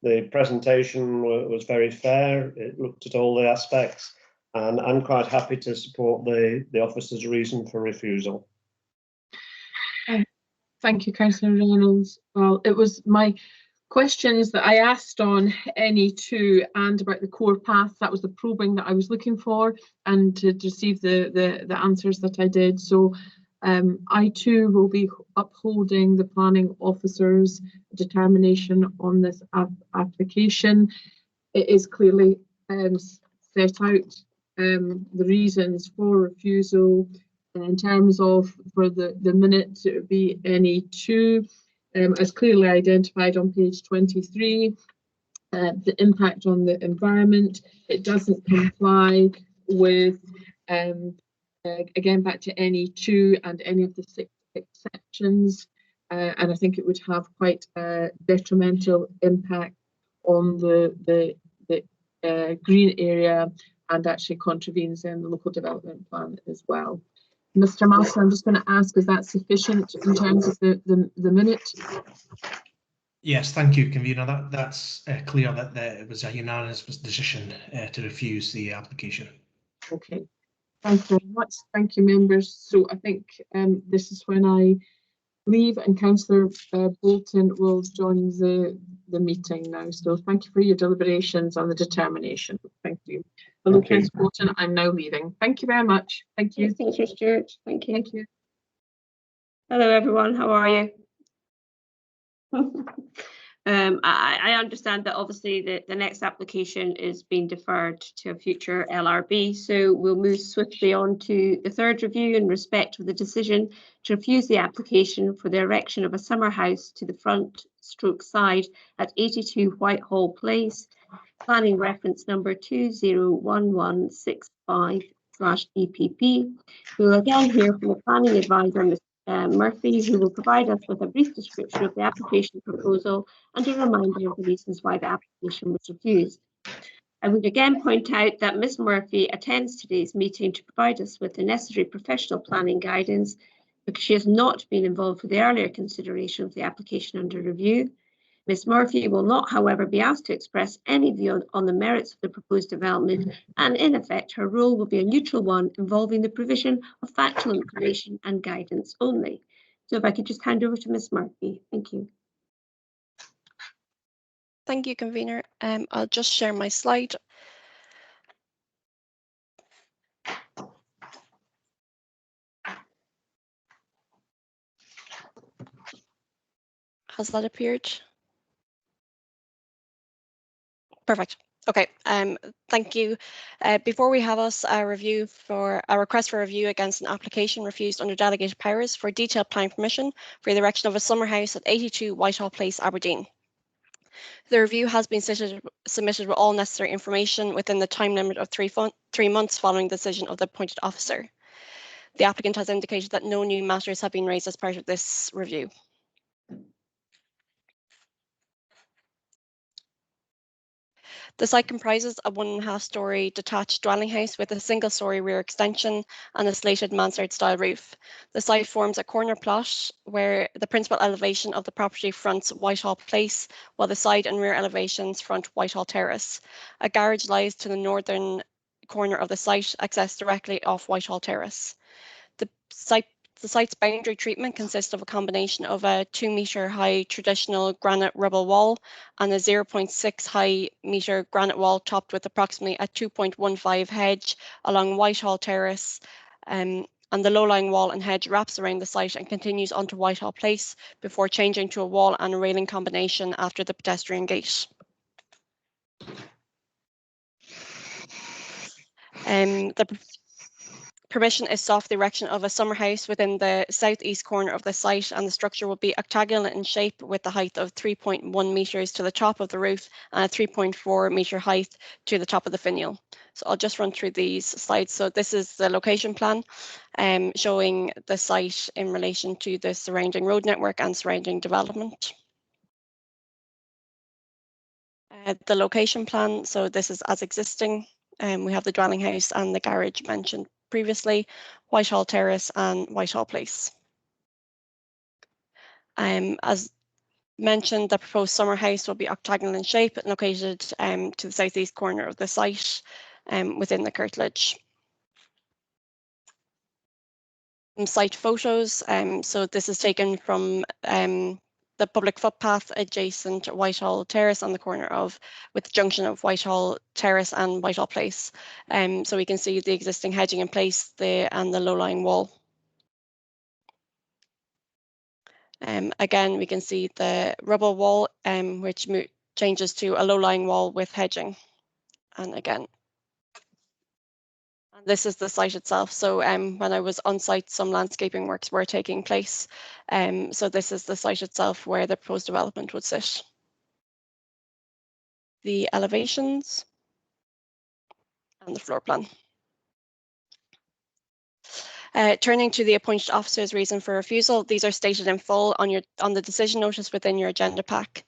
The presentation was very fair. It looked at all the aspects, and I'm quite happy to support the officer's reason for refusal. Thank you, Councillor Reynolds. Well, it was my questions that I asked on NE2 and about the core path. That was the probing that I was looking for, and to receive the answers that I did. So I too will be upholding the planning officer's determination on this application. It is clearly set out the reasons for refusal in terms of, for the minute, it would be NE2 as clearly identified on page 23. The impact on the environment, it doesn't comply with again, back to NE2 and any of the 6 exceptions, and I think it would have quite a detrimental impact on the green area, and actually contravenes in the local development plan as well. Mr. Master, I'm just going to ask, is that sufficient in terms of the minute? Yes, thank you, Convener. That's clear that it was a unanimous decision to refuse the application. Okay. Thank you very much. Thank you, members. So I think this is when I leave, and Councillor Bolton will join the meeting now. So thank you for your deliberations on the determination. Thank you. Hello, Councillor Bolton. I'm now leaving. Thank you very much. Thank you. Thank you, Stuart. Thank you. Thank you. Hello, everyone. How are you? I understand that obviously the next application is being deferred to a future LRB, so we'll move swiftly on to the third review in respect of the decision to refuse the application for the erection of a summer house to the front stroke side at 82 Whitehall Place, planning reference number 201165/EPP. We will again hear from the planning advisor, Ms. Murphy, who will provide us with a brief description of the application proposal and a reminder of the reasons why the application was refused. I would again point out that Ms. Murphy attends today's meeting to provide us with the necessary professional planning guidance. because she has not been involved with the earlier consideration of the application under review. Ms Murphy will not, however, be asked to express any view on the merits of the proposed development, and in effect, her role will be a neutral one involving the provision of factual information and guidance only. So if I could just hand over to Ms Murphy. Thank you. Thank you, convener. I'll just share my slide. Has that appeared? Perfect. Okay, thank you. Before we have us a request for review against an application refused under delegated powers for detailed planning permission for the erection of a summer house at 82 Whitehall Place, Aberdeen. The review has been submitted with all necessary information within the time limit of 3 months following the decision of the appointed officer. The applicant has indicated that no new matters have been raised as part of this review. The site comprises a 1.5-storey detached dwelling house with a single-storey rear extension and a slated mansard-style roof. The site forms a corner plot where the principal elevation of the property fronts Whitehall Place, while the side and rear elevations front Whitehall Terrace. A garage lies to the northern corner of the site, accessed directly off Whitehall Terrace. The site's boundary treatment consists of a combination of a 2-metre high traditional granite rubble wall and a 0.6 high metre granite wall topped with approximately a 2.15 hedge along Whitehall Terrace, and the low-lying wall and hedge wraps around the site and continues onto Whitehall Place before changing to a wall and a railing combination after the pedestrian gate. The permission is sought for the erection of a summer house within the southeast corner of the site, and the structure will be octagonal in shape with a height of 3.1 metres to the top of the roof and a 3.4 metre height to the top of the finial. So I'll just run through these slides. So this is the location plan showing the site in relation to the surrounding road network and surrounding development. The location plan, so this is as existing. We have the dwelling house and the garage mentioned previously, Whitehall Terrace and Whitehall Place. As mentioned, the proposed summer house will be octagonal in shape and located to the southeast corner of the site within the curtilage. Site photos, so this is taken from the public footpath adjacent to Whitehall Terrace on the corner with the junction of Whitehall Terrace and Whitehall Place. So we can see the existing hedging in place and the low-lying wall. Again, we can see the rubble wall, which changes to a low-lying wall with hedging. And again, this is the site itself. So when I was on site, some landscaping works were taking place. So this is the site itself where the proposed development would sit. The elevations and the floor plan. Turning to the appointed officer's reason for refusal, these are stated in full on the decision notice within your agenda pack.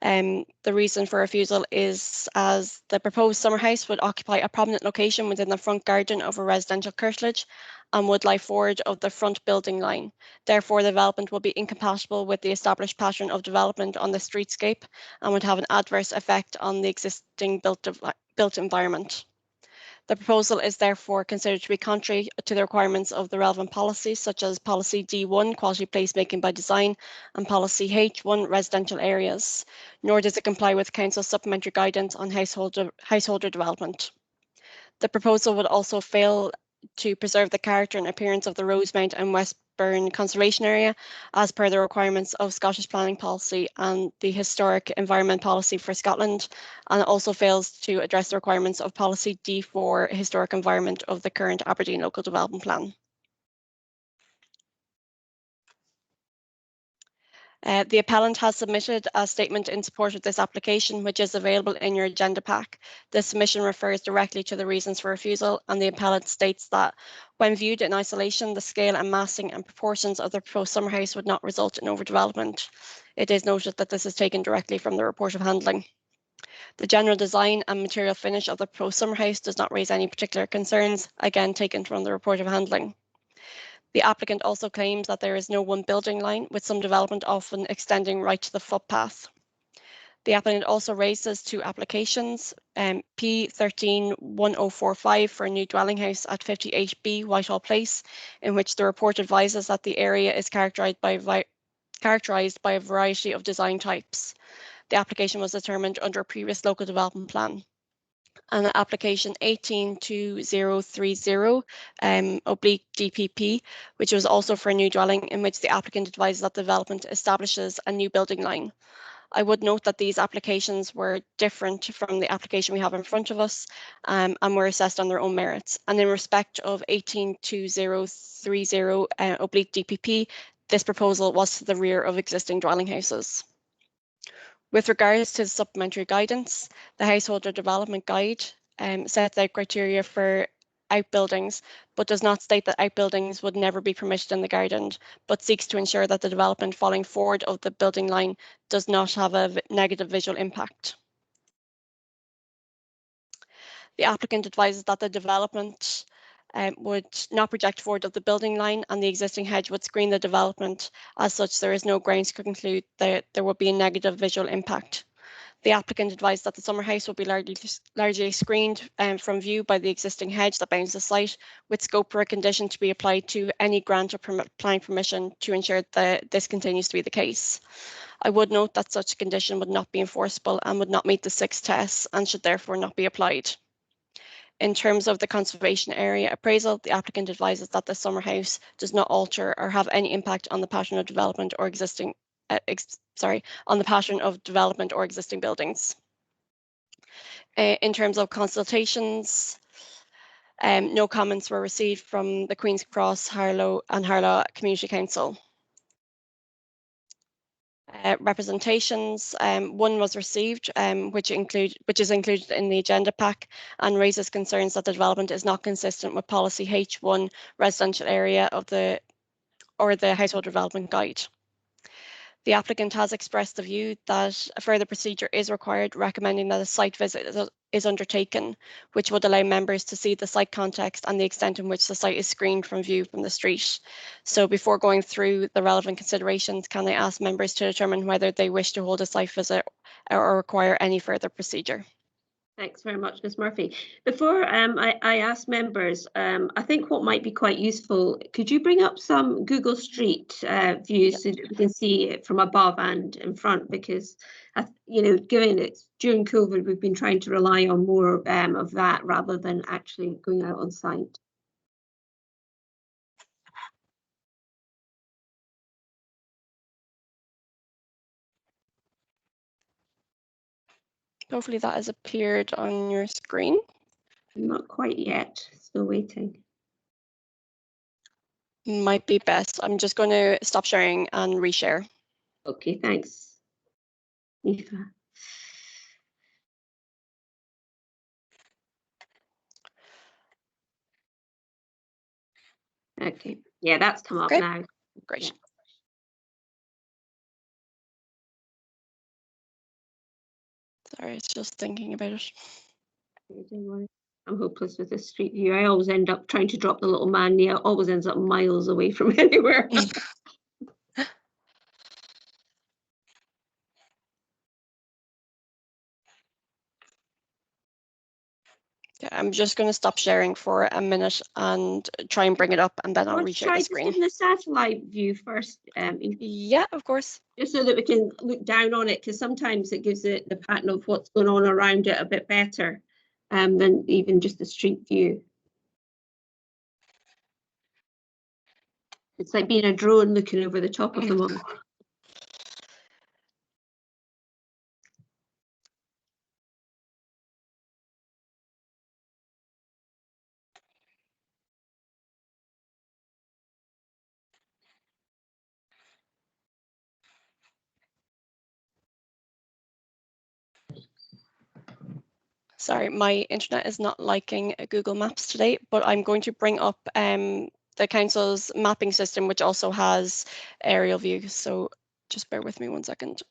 The reason for refusal is as the proposed summer house would occupy a prominent location within the front garden of a residential curtilage and would lie forward of the front building line. Therefore, the development will be incompatible with the established pattern of development on the streetscape and would have an adverse effect on the existing built environment. The proposal is therefore considered to be contrary to the requirements of the relevant policies, such as Policy D1, Quality Placemaking by Design, and Policy H1, Residential Areas, nor does it comply with Council's supplementary guidance on householder development. The proposal would also fail to preserve the character and appearance of the Rosemount and Westburn Conservation Area as per the requirements of Scottish Planning Policy and the Historic Environment Policy for Scotland, and it also fails to address the requirements of Policy D4 Historic Environment of the current Aberdeen Local Development Plan. The appellant has submitted a statement in support of this application, which is available in your agenda pack. This submission refers directly to the reasons for refusal, and the appellant states that when viewed in isolation, the scale and massing and proportions of the proposed summer house would not result in overdevelopment. It is noted that this is taken directly from the report of handling. The general design and material finish of the proposed summer house does not raise any particular concerns, again taken from the report of handling. The applicant also claims that there is no one building line, with some development often extending right to the footpath. The applicant also raises two applications, P131045 for a new dwelling house at 58B Whitehall Place, in which the report advises that the area is characterised by a variety of design types. The application was determined under a previous local development plan. And application 182030 oblique DPP, which was also for a new dwelling, in which the applicant advises that the development establishes a new building line. I would note that these applications were different from the application we have in front of us, and were assessed on their own merits. And in respect of 182030 oblique DPP, this proposal was to the rear of existing dwelling houses. With regards to the supplementary guidance, the Householder Development Guide sets out criteria for outbuildings, but does not state that outbuildings would never be permitted in the garden, but seeks to ensure that the development falling forward of the building line does not have a negative visual impact. The applicant advises that the development would not project forward of the building line, and the existing hedge would screen the development. As such, there is no grounds to conclude that there would be a negative visual impact. The applicant advised that the summer house will be largely screened from view by the existing hedge that bounds the site, with scope for a condition to be applied to any grant of planning permission to ensure that this continues to be the case. I would note that such a condition would not be enforceable and would not meet the 6 tests and should therefore not be applied. In terms of the conservation area appraisal, the applicant advises that the summer house does not alter or have any impact on the pattern of development or existing on the pattern of development or existing buildings. In terms of consultations, no comments were received from the Queen's Cross, Harlow and Harlow Community Council. Representations, one was received, which is included in the agenda pack, and raises concerns that the development is not consistent with policy H1 residential area of the Household Development Guide. The applicant has expressed the view that a further procedure is required, recommending that a site visit is undertaken, which would allow members to see the site context and the extent in which the site is screened from view from the street. So before going through the relevant considerations, can I ask members to determine whether they wish to hold a site visit or require any further procedure? Thanks very much, Ms Murphy. Before I ask members, I think what might be quite useful, could you bring up some Google Street views so that we can see it from above and in front? Because, given it's during COVID, we've been trying to rely on more of that rather than actually going out on site. Hopefully that has appeared on your screen. Not quite yet, still waiting. Might be best. I'm just going to stop sharing and reshare. Okay, thanks, Aoife. Okay, yeah, that's come up now. Great. Yeah. Sorry, it's just thinking about it. I'm hopeless with this street view. I always end up trying to drop the little man near, always ends up miles away from anywhere. Yeah, I'm just going to stop sharing for a minute and try and bring it up, and then I'll reshare the screen. Try the satellite view first. Yeah, of course. Just so that we can look down on it, because sometimes it gives it the pattern of what's going on around it a bit better than even just the street view. It's like being a drone looking over the top of them all. Sorry, my internet is not liking Google Maps today, but I'm going to bring up the council's mapping system, which also has aerial views. So just bear with me 1 second.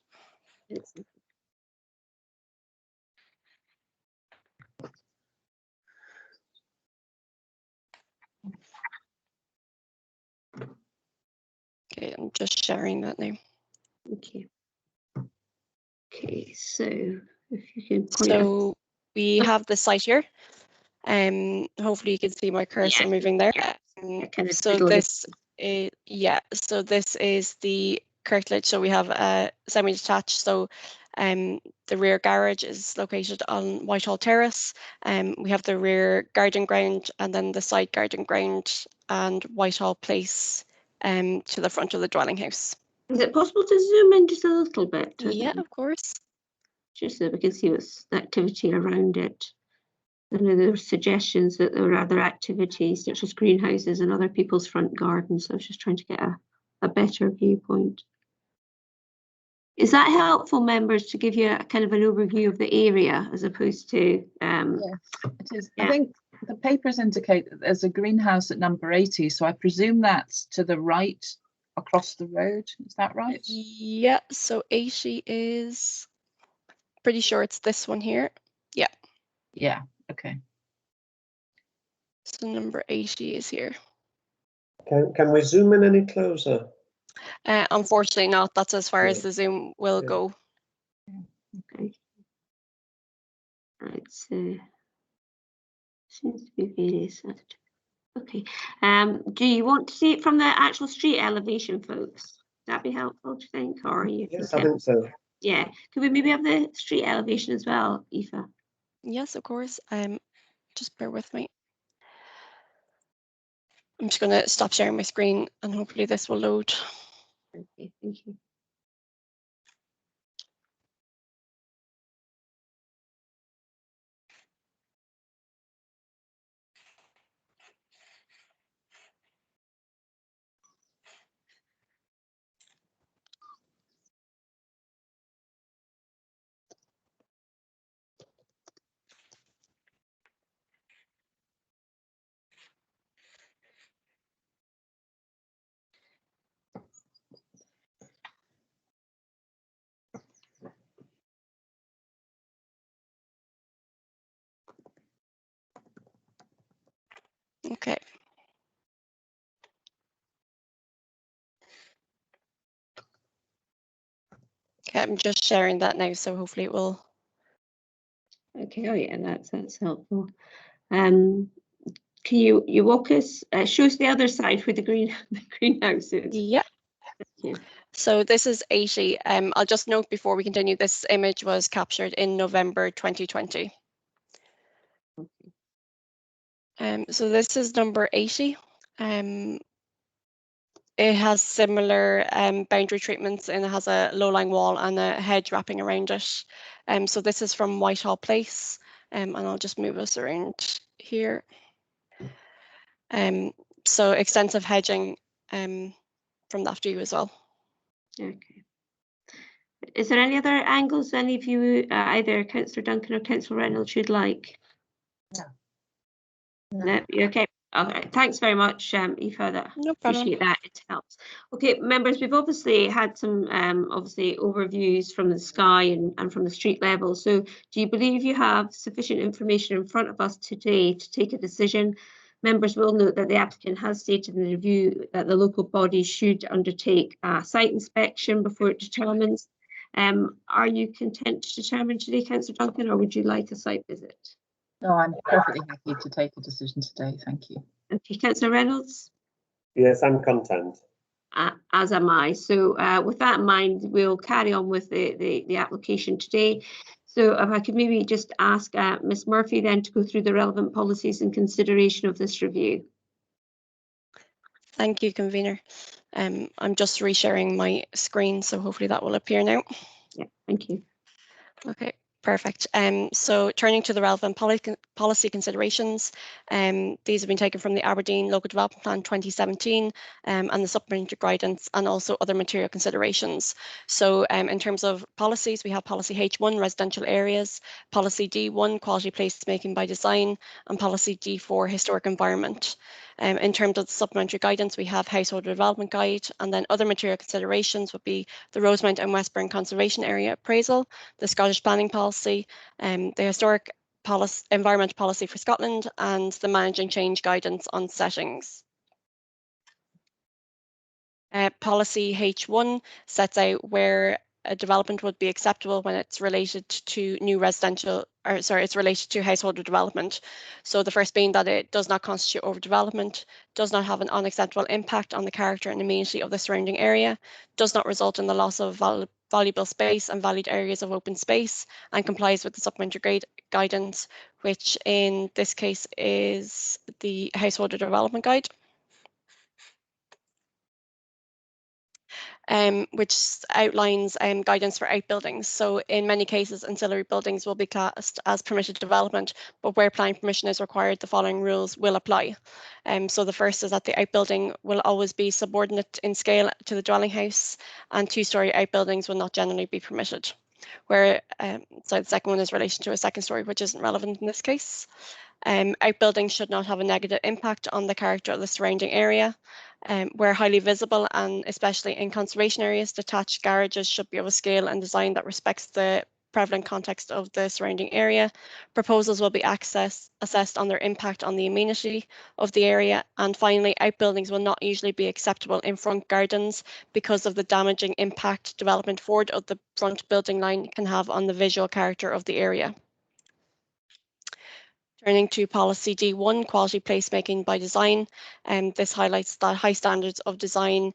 just sharing that now. Okay. Okay, so if you can point us. So we have the site here. Hopefully you can see my cursor Yeah, moving there. kind of So twiddly. this is, yeah, so this is the curtilage. So we have a semi-detached. So the rear garage is located on Whitehall Terrace. We have the rear garden ground and then the side garden ground and Whitehall Place to the front of the dwelling house. Is it possible to zoom in just a little bit? Yeah, of course. Just so we can see what's the activity around it. I know there were suggestions that there were other activities such as greenhouses and other people's front gardens. So I was just trying to get a better viewpoint. Is that helpful, members, to give you a kind of an overview of the area as opposed to? Yes, it is. Yeah. I think the papers indicate that there's a greenhouse at number 80, so I presume that's to the right across the road. Is that right? Yeah, so 80 is pretty sure it's this one here. Yeah. Yeah, okay. So number 80 is here. Can we zoom in any closer? Unfortunately not. That's as far as Yeah. the zoom will Yeah. go. Okay. Right, so seems to be various. Okay. Do you want to see it from the actual street elevation, folks? Would that be helpful, do you think? Or are you Yes, I think so. Yeah. Could we maybe have the street elevation as well, Aoife? Yes, of course. Just bear with me. I'm just going to stop sharing my screen and hopefully this will load. Okay, thank you. Okay. Okay, I'm just sharing that now, so hopefully it will. Okay, oh yeah, that's helpful. Can you walk us, show us the other side where the greenhouse is? Yeah. Yeah. So this is 80. I'll just note before we continue, this image was captured in November 2020. So this is number 80. It has similar boundary treatments and it has a low-lying wall and a hedge wrapping around it. So this is from Whitehall Place, and I'll just move us around here. So extensive hedging from that view as well. Okay. Is there any other angles any of you, either Councillor Duncan or Councillor Reynolds, you'd like? No, you okay? Okay, thanks very much, Aoife. No problem. Appreciate that. It helps. Okay, members, we've obviously had some obviously overviews from the sky and from the street level. So, do you believe you have sufficient information in front of us today to take a decision? Members will note that the applicant has stated in the review that the local body should undertake a site inspection before it determines. Are you content to determine today, Councillor Duncan, or would you like a site visit? No, I'm perfectly happy to take a decision today. Thank you. Okay, Councillor Reynolds? Yes, I'm content. As am I. So with that in mind, we'll carry on with the application today. So if I could maybe just ask Ms Murphy then to go through the relevant policies in consideration of this review. Thank you, convener. I'm just resharing my screen, so hopefully that will appear now. Yeah, thank you. Okay, perfect. So turning to the relevant policy considerations, these have been taken from the Aberdeen Local Development Plan 2017 and the supplementary guidance and also other material considerations. So in terms of policies, we have policy H1, residential areas, policy D1, quality placemaking by design, and policy D4, historic environment. In terms of the supplementary guidance, we have household development guide, and then other material considerations would be the Rosemount and Westburn Conservation Area appraisal, the Scottish planning policy, the historic environment policy for Scotland, and the managing change guidance on settings. Policy H1 sets out where a development would be acceptable when it's related to new residential, or sorry, it's related to householder development. So the first being that it does not constitute overdevelopment, does not have an unacceptable impact on the character and amenity of the surrounding area, does not result in the loss of valuable space and valued areas of open space, and complies with the supplementary guidance, which in this case is the Householder Development Guide. Which outlines guidance for outbuildings. So in many cases, ancillary buildings will be classed as permitted development, but where planning permission is required, the following rules will apply. So the first is that the outbuilding will always be subordinate in scale to the dwelling house, and two-storey outbuildings will not generally be permitted. Where, so the second one is in relation to a second story, which isn't relevant in this case. Outbuildings should not have a negative impact on the character of the surrounding area. Where highly visible, and especially in conservation areas, detached garages should be of a scale and design that respects the prevalent context of the surrounding area. Proposals will be assessed on their impact on the amenity of the area. And finally, outbuildings will not usually be acceptable in front gardens because of the damaging impact development forward of the front building line can have on the visual character of the area. Turning to policy D1, quality placemaking by design, this highlights that high standards of design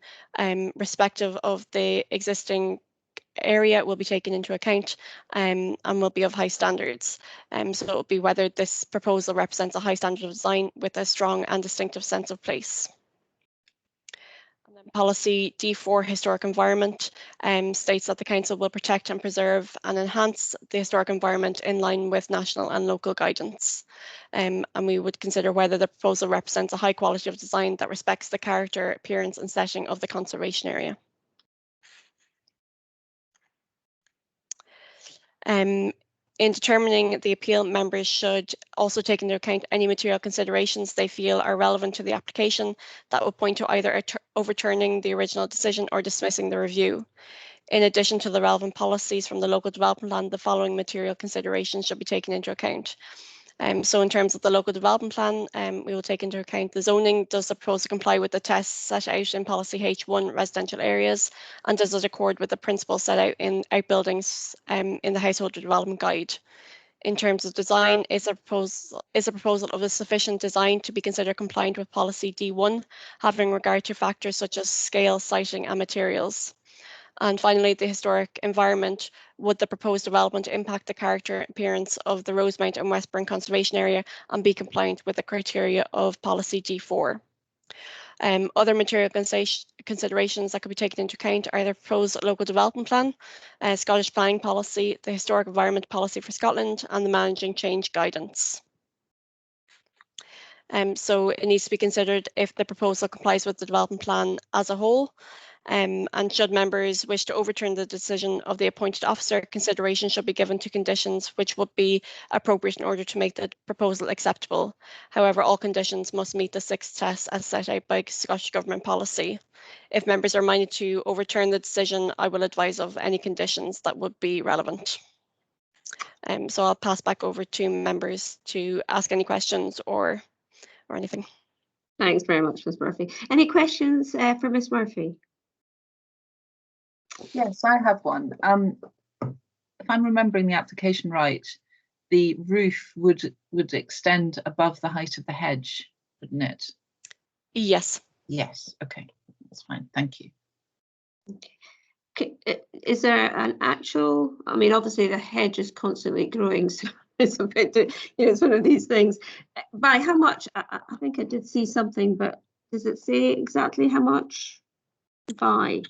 respective of the existing area will be taken into account and will be of high standards. So it will be whether this proposal represents a high standard of design with a strong and distinctive sense of place. Policy D4, historic environment, states that the council will protect and preserve and enhance the historic environment in line with national and local guidance. And we would consider whether the proposal represents a high quality of design that respects the character, appearance and setting of the conservation area. In determining the appeal, members should also take into account any material considerations they feel are relevant to the application that will point to either overturning the original decision or dismissing the review. In addition to the relevant policies from the local development plan, the following material considerations should be taken into account. So in terms of the local development plan, we will take into account the zoning. Does the proposal comply with the tests set out in policy H1 residential areas, and does it accord with the principles set out in outbuildings in the Householder Development Guide? In terms of design, is a proposal of a sufficient design to be considered compliant with policy D1, having regard to factors such as scale, siting and materials? And finally, the historic environment. Would the proposed development impact the character and appearance of the Rosemount and Westburn Conservation Area and be compliant with the criteria of policy D4? Other material considerations that could be taken into account are the proposed local development plan, Scottish planning policy, the historic environment policy for Scotland, and the managing change guidance. So it needs to be considered if the proposal complies with the development plan as a whole. And should members wish to overturn the decision of the appointed officer, consideration should be given to conditions which would be appropriate in order to make the proposal acceptable. However, all conditions must meet the 6 tests as set out by Scottish Government policy. If members are minded to overturn the decision, I will advise of any conditions that would be relevant. So I'll pass back over to members to ask any questions or anything. Thanks very much, Ms. Murphy. Any questions for Ms. Murphy? Yes, I have one. If I'm remembering the application right, the roof would extend above the height of the hedge, wouldn't it? Yes. Yes. Okay, that's fine. Thank you. Okay. Is there an actual? I mean, obviously the hedge is constantly growing, so it's a bit. It's one of these things. By how much? I think I did see something, but does it say exactly how much? By?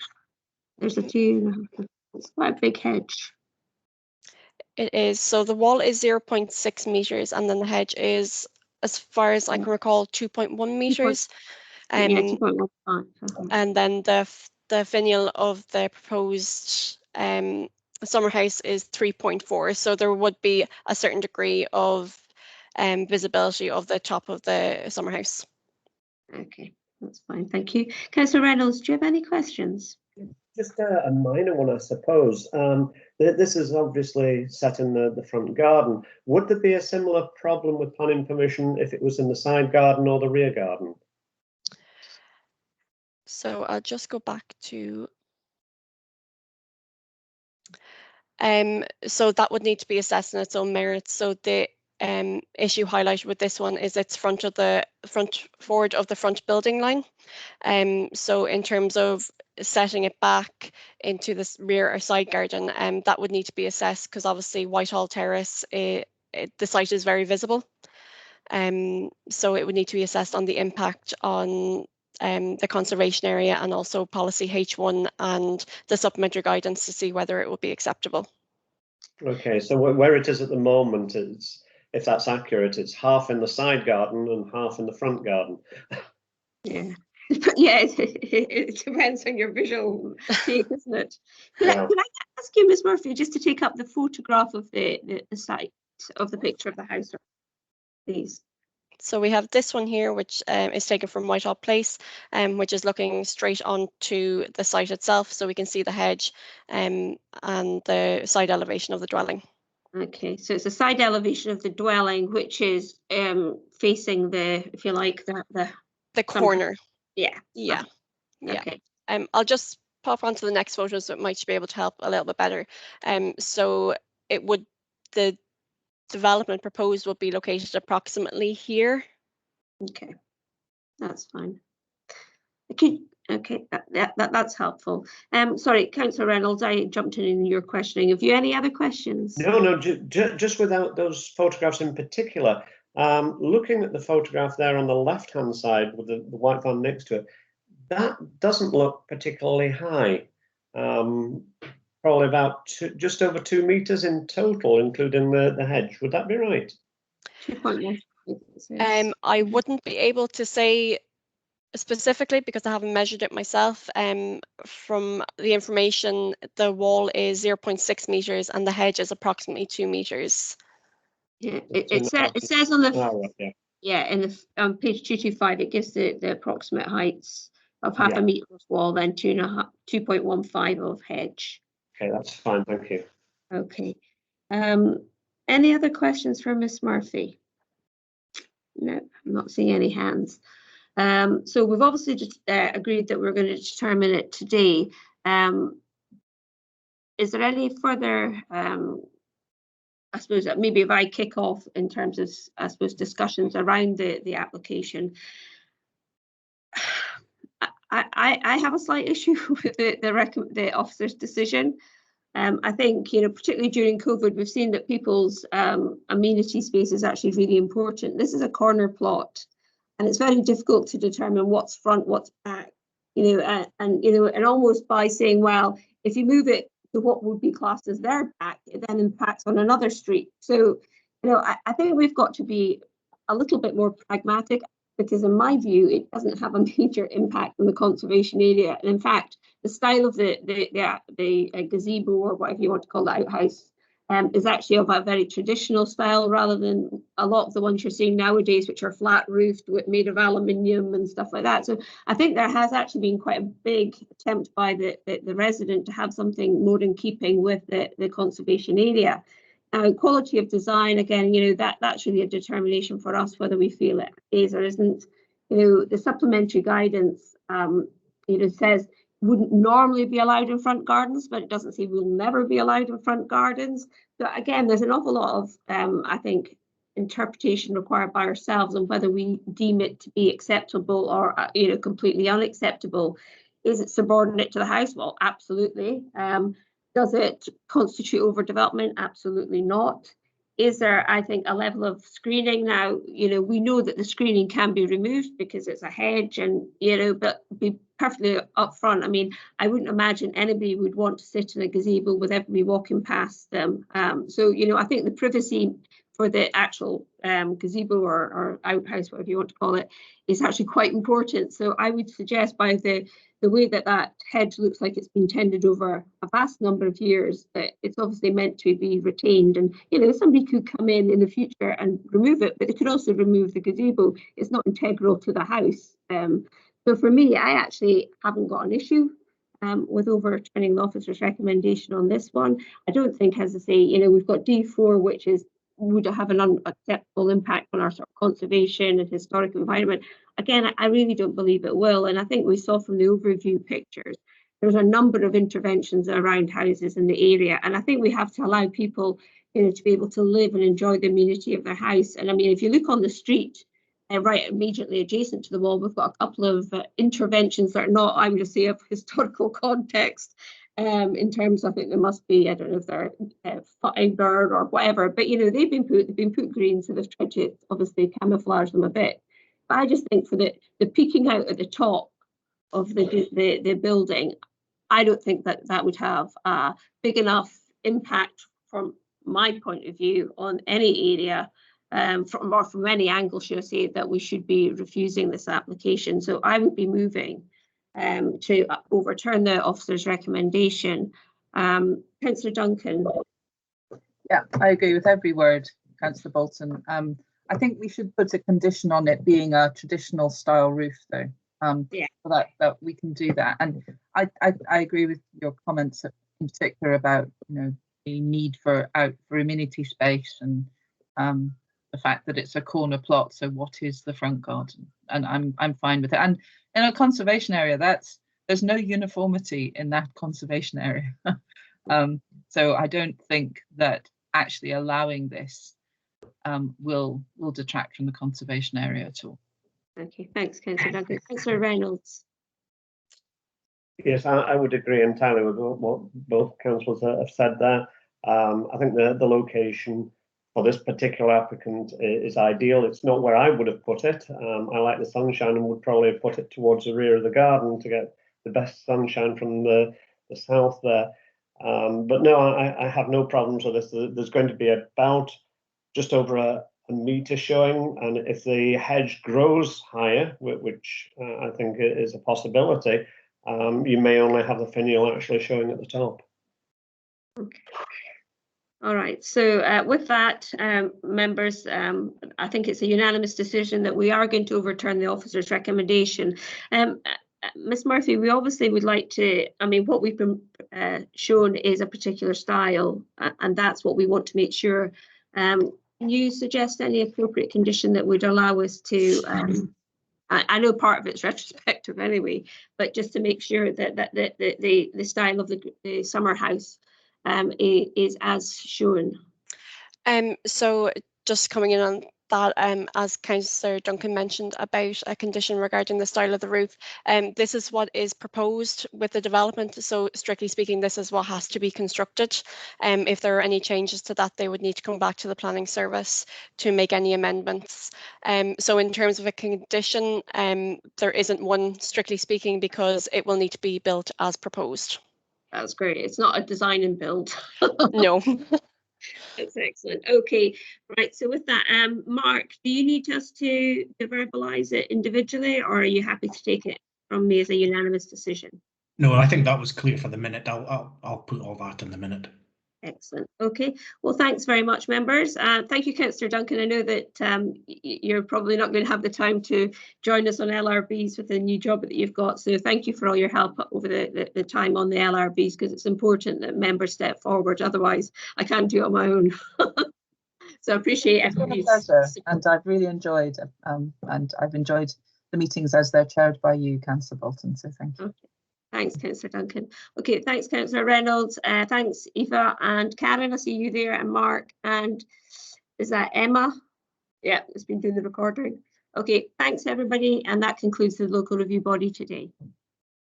There's a 2.5. It's quite a big hedge. It is. So the wall is 0.6 meters, and then the hedge is, as far as I can recall, 2.1 meters. Yeah, 2.15. And then the finial of the proposed summer house is 3.4. So there would be a certain degree of visibility of the top of the summer house. Okay, that's fine. Thank you. Councillor Reynolds, do you have any questions? Just a minor one, I suppose. This is obviously set in the front garden. Would there be a similar problem with planning permission if it was in the side garden or the rear garden? So I'll just go back to, so that would need to be assessed in its own merits. So the issue highlighted with this one is it's forward of the front building line. So in terms of setting it back into this rear or side garden, that would need to be assessed, because obviously Whitehall Terrace, the site is very visible. So it would need to be assessed on the impact on the conservation area and also policy H1 and the supplementary guidance to see whether it will be acceptable. Okay, so where it is at the moment, it's, if that's accurate, it's half in the side garden and half in the front garden. Yeah. Yeah, it depends on your visual take, isn't it? Can I ask you, Ms. Murphy, just to take up the photograph of the site of the picture of the house, please? So we have this one here, which is taken from Whitehall Place, which is looking straight onto the site itself, so we can see the hedge and the side elevation of the dwelling. Okay, so it's a side elevation of the dwelling, which is facing the, if you like, the corner. Yeah. Yeah. Yeah. Okay. I'll just pop onto the next photo, so it might be able to help a little bit better. So the development proposed would be located approximately here. Okay, that's fine. Okay, that's helpful. Sorry, Councillor Reynolds, I jumped in your questioning. Have you any other questions? No, just without those photographs in particular. Looking at the photograph there on the left-hand side with the white van next to it, that doesn't look particularly high. Probably about just over 2 meters in total, including the hedge. Would that be right? 2.1. I wouldn't be able to say specifically because I haven't measured it myself. From the information, the wall is 0.6 meters and the hedge is approximately 2 meters. Yeah, it says on the on page 225, it gives the approximate heights of half a metre of wall, then 2.15 of hedge. Okay, that's fine, thank you. Okay. Any other questions for Miss Murphy? No, I'm not seeing any hands. So we've obviously just agreed that we're going to determine it today. Is there any further, I suppose that maybe if I kick off in terms of, I suppose, discussions around the application. I have a slight issue with the officer's decision. I think, you know, particularly during COVID, we've seen that people's amenity space is actually really important. This is a corner plot, and it's very difficult to determine what's front, what's back, you know, and almost by saying, well, if you move it to what would be classed as their back, it then impacts on another street. So, you know, I think we've got to be a little bit more pragmatic, because in my view, it doesn't have a major impact on the conservation area. And in fact, the style of the gazebo, or whatever you want to call the outhouse, is actually of a very traditional style, rather than a lot of the ones you're seeing nowadays, which are flat roofed, made of aluminium and stuff like that. So I think there has actually been quite a big attempt by the resident to have something more in keeping with the conservation area. Quality of design, again, you know, that's really a determination for us whether we feel it is or isn't. You know, the supplementary guidance, you know, says wouldn't normally be allowed in front gardens, but it doesn't say will never be allowed in front gardens. So again, there's an awful lot of, I think, interpretation required by ourselves on whether we deem it to be acceptable or, you know, completely unacceptable. Is it subordinate to the house? Well, absolutely. Does it constitute overdevelopment? Absolutely not. Is there, I think, a level of screening now? You know, we know that the screening can be removed because it's a hedge, and, you know, but be perfectly upfront. I mean, I wouldn't imagine anybody would want to sit in a gazebo with everybody walking past them. So, you know, I think the privacy for the actual gazebo or outhouse, whatever you want to call it, is actually quite important. So I would suggest, by the way that hedge looks like it's been tended over a vast number of years, that it's obviously meant to be retained. And, you know, somebody could come in the future and remove it, but they could also remove the gazebo. It's not integral to the house. So for me, I actually haven't got an issue with overturning the officer's recommendation on this one. I don't think, as I say, you know, we've got D4, which is would it have an unacceptable impact on our sort of conservation and historic environment? Again, I really don't believe it will. And I think we saw from the overview pictures, there's a number of interventions around houses in the area. And I think we have to allow people, you know, to be able to live and enjoy the amenity of their house. And I mean, if you look on the street, right immediately adjacent to the wall, we've got a couple of interventions that are not, I'm going to say, of historical context. In terms of, I think there must be, I don't know if they're fibre or whatever, but you know, they've been put green, so they've tried to obviously camouflage them a bit. But I just think for the peeking out at the top of the building, I don't think that would have a big enough impact from my point of view on any area, from any angle, should I say, that we should be refusing this application. So I would be moving to overturn the officer's recommendation. Councillor Duncan. Yeah, I agree with every word, Councillor Bolton. I think we should put a condition on it being a traditional style roof, though. Yeah. So that we can do that. And I agree with your comments in particular about, you know, the need for amenity space and the fact that it's a corner plot. So what is the front garden? And I'm fine with it. And in a conservation area, there's no uniformity in that conservation area. So I don't think that actually allowing this will detract from the conservation area at all. Okay, thanks, Councillor Duncan. Councillor Reynolds. Yes, I would agree entirely with what both councillors have said there. I think the location for this particular applicant is ideal. It's not where I would have put it. I like the sunshine and would probably have put it towards the rear of the garden to get the best sunshine from the south there. But no, I have no problems with this. There's going to be about just over a metre showing, and if the hedge grows higher, which I think is a possibility, you may only have the finial actually showing at the top. Okay. All right, so with that, members, I think it's a unanimous decision that we are going to overturn the officer's recommendation. Ms Murphy, we obviously would like to, I mean, what we've been shown is a particular style, and that's what we want to make sure. Can you suggest any appropriate condition that would allow us to, I know part of it's retrospective anyway, but just to make sure that the style of the summer house is as shown? So just coming in on that, as Councillor Duncan mentioned about a condition regarding the style of the roof, this is what is proposed with the development. So strictly speaking, this is what has to be constructed. If there are any changes to that, they would need to come back to the planning service to make any amendments. So in terms of a condition, there isn't one strictly speaking, because it will need to be built as proposed. That's great. It's not a design and build. No. That's excellent. Okay, right. So with that, Mark, do you need us to verbalise it individually, or are you happy to take it from me as a unanimous decision? No, I think that was clear for the minute. I'll put all that in the minute. Excellent. Okay. Well, thanks very much, members. Thank you, Councillor Duncan. I know that you're probably not going to have the time to join us on LRBs with the new job that you've got. So thank you for all your help over the time on the LRBs, because it's important that members step forward. Otherwise, I can't do it on my own. So I appreciate everybody's pleasure, and I've really enjoyed, and I've enjoyed the meetings as they're chaired by you, Councillor Bolton. So thank you. Okay. Thanks, Councillor Duncan. Okay, thanks, Councillor Reynolds. Thanks, Eva and Karen. I see you there, and Mark, and is that Emma? Yeah, it's been doing the recording. Okay, thanks everybody, and that concludes the local review body today.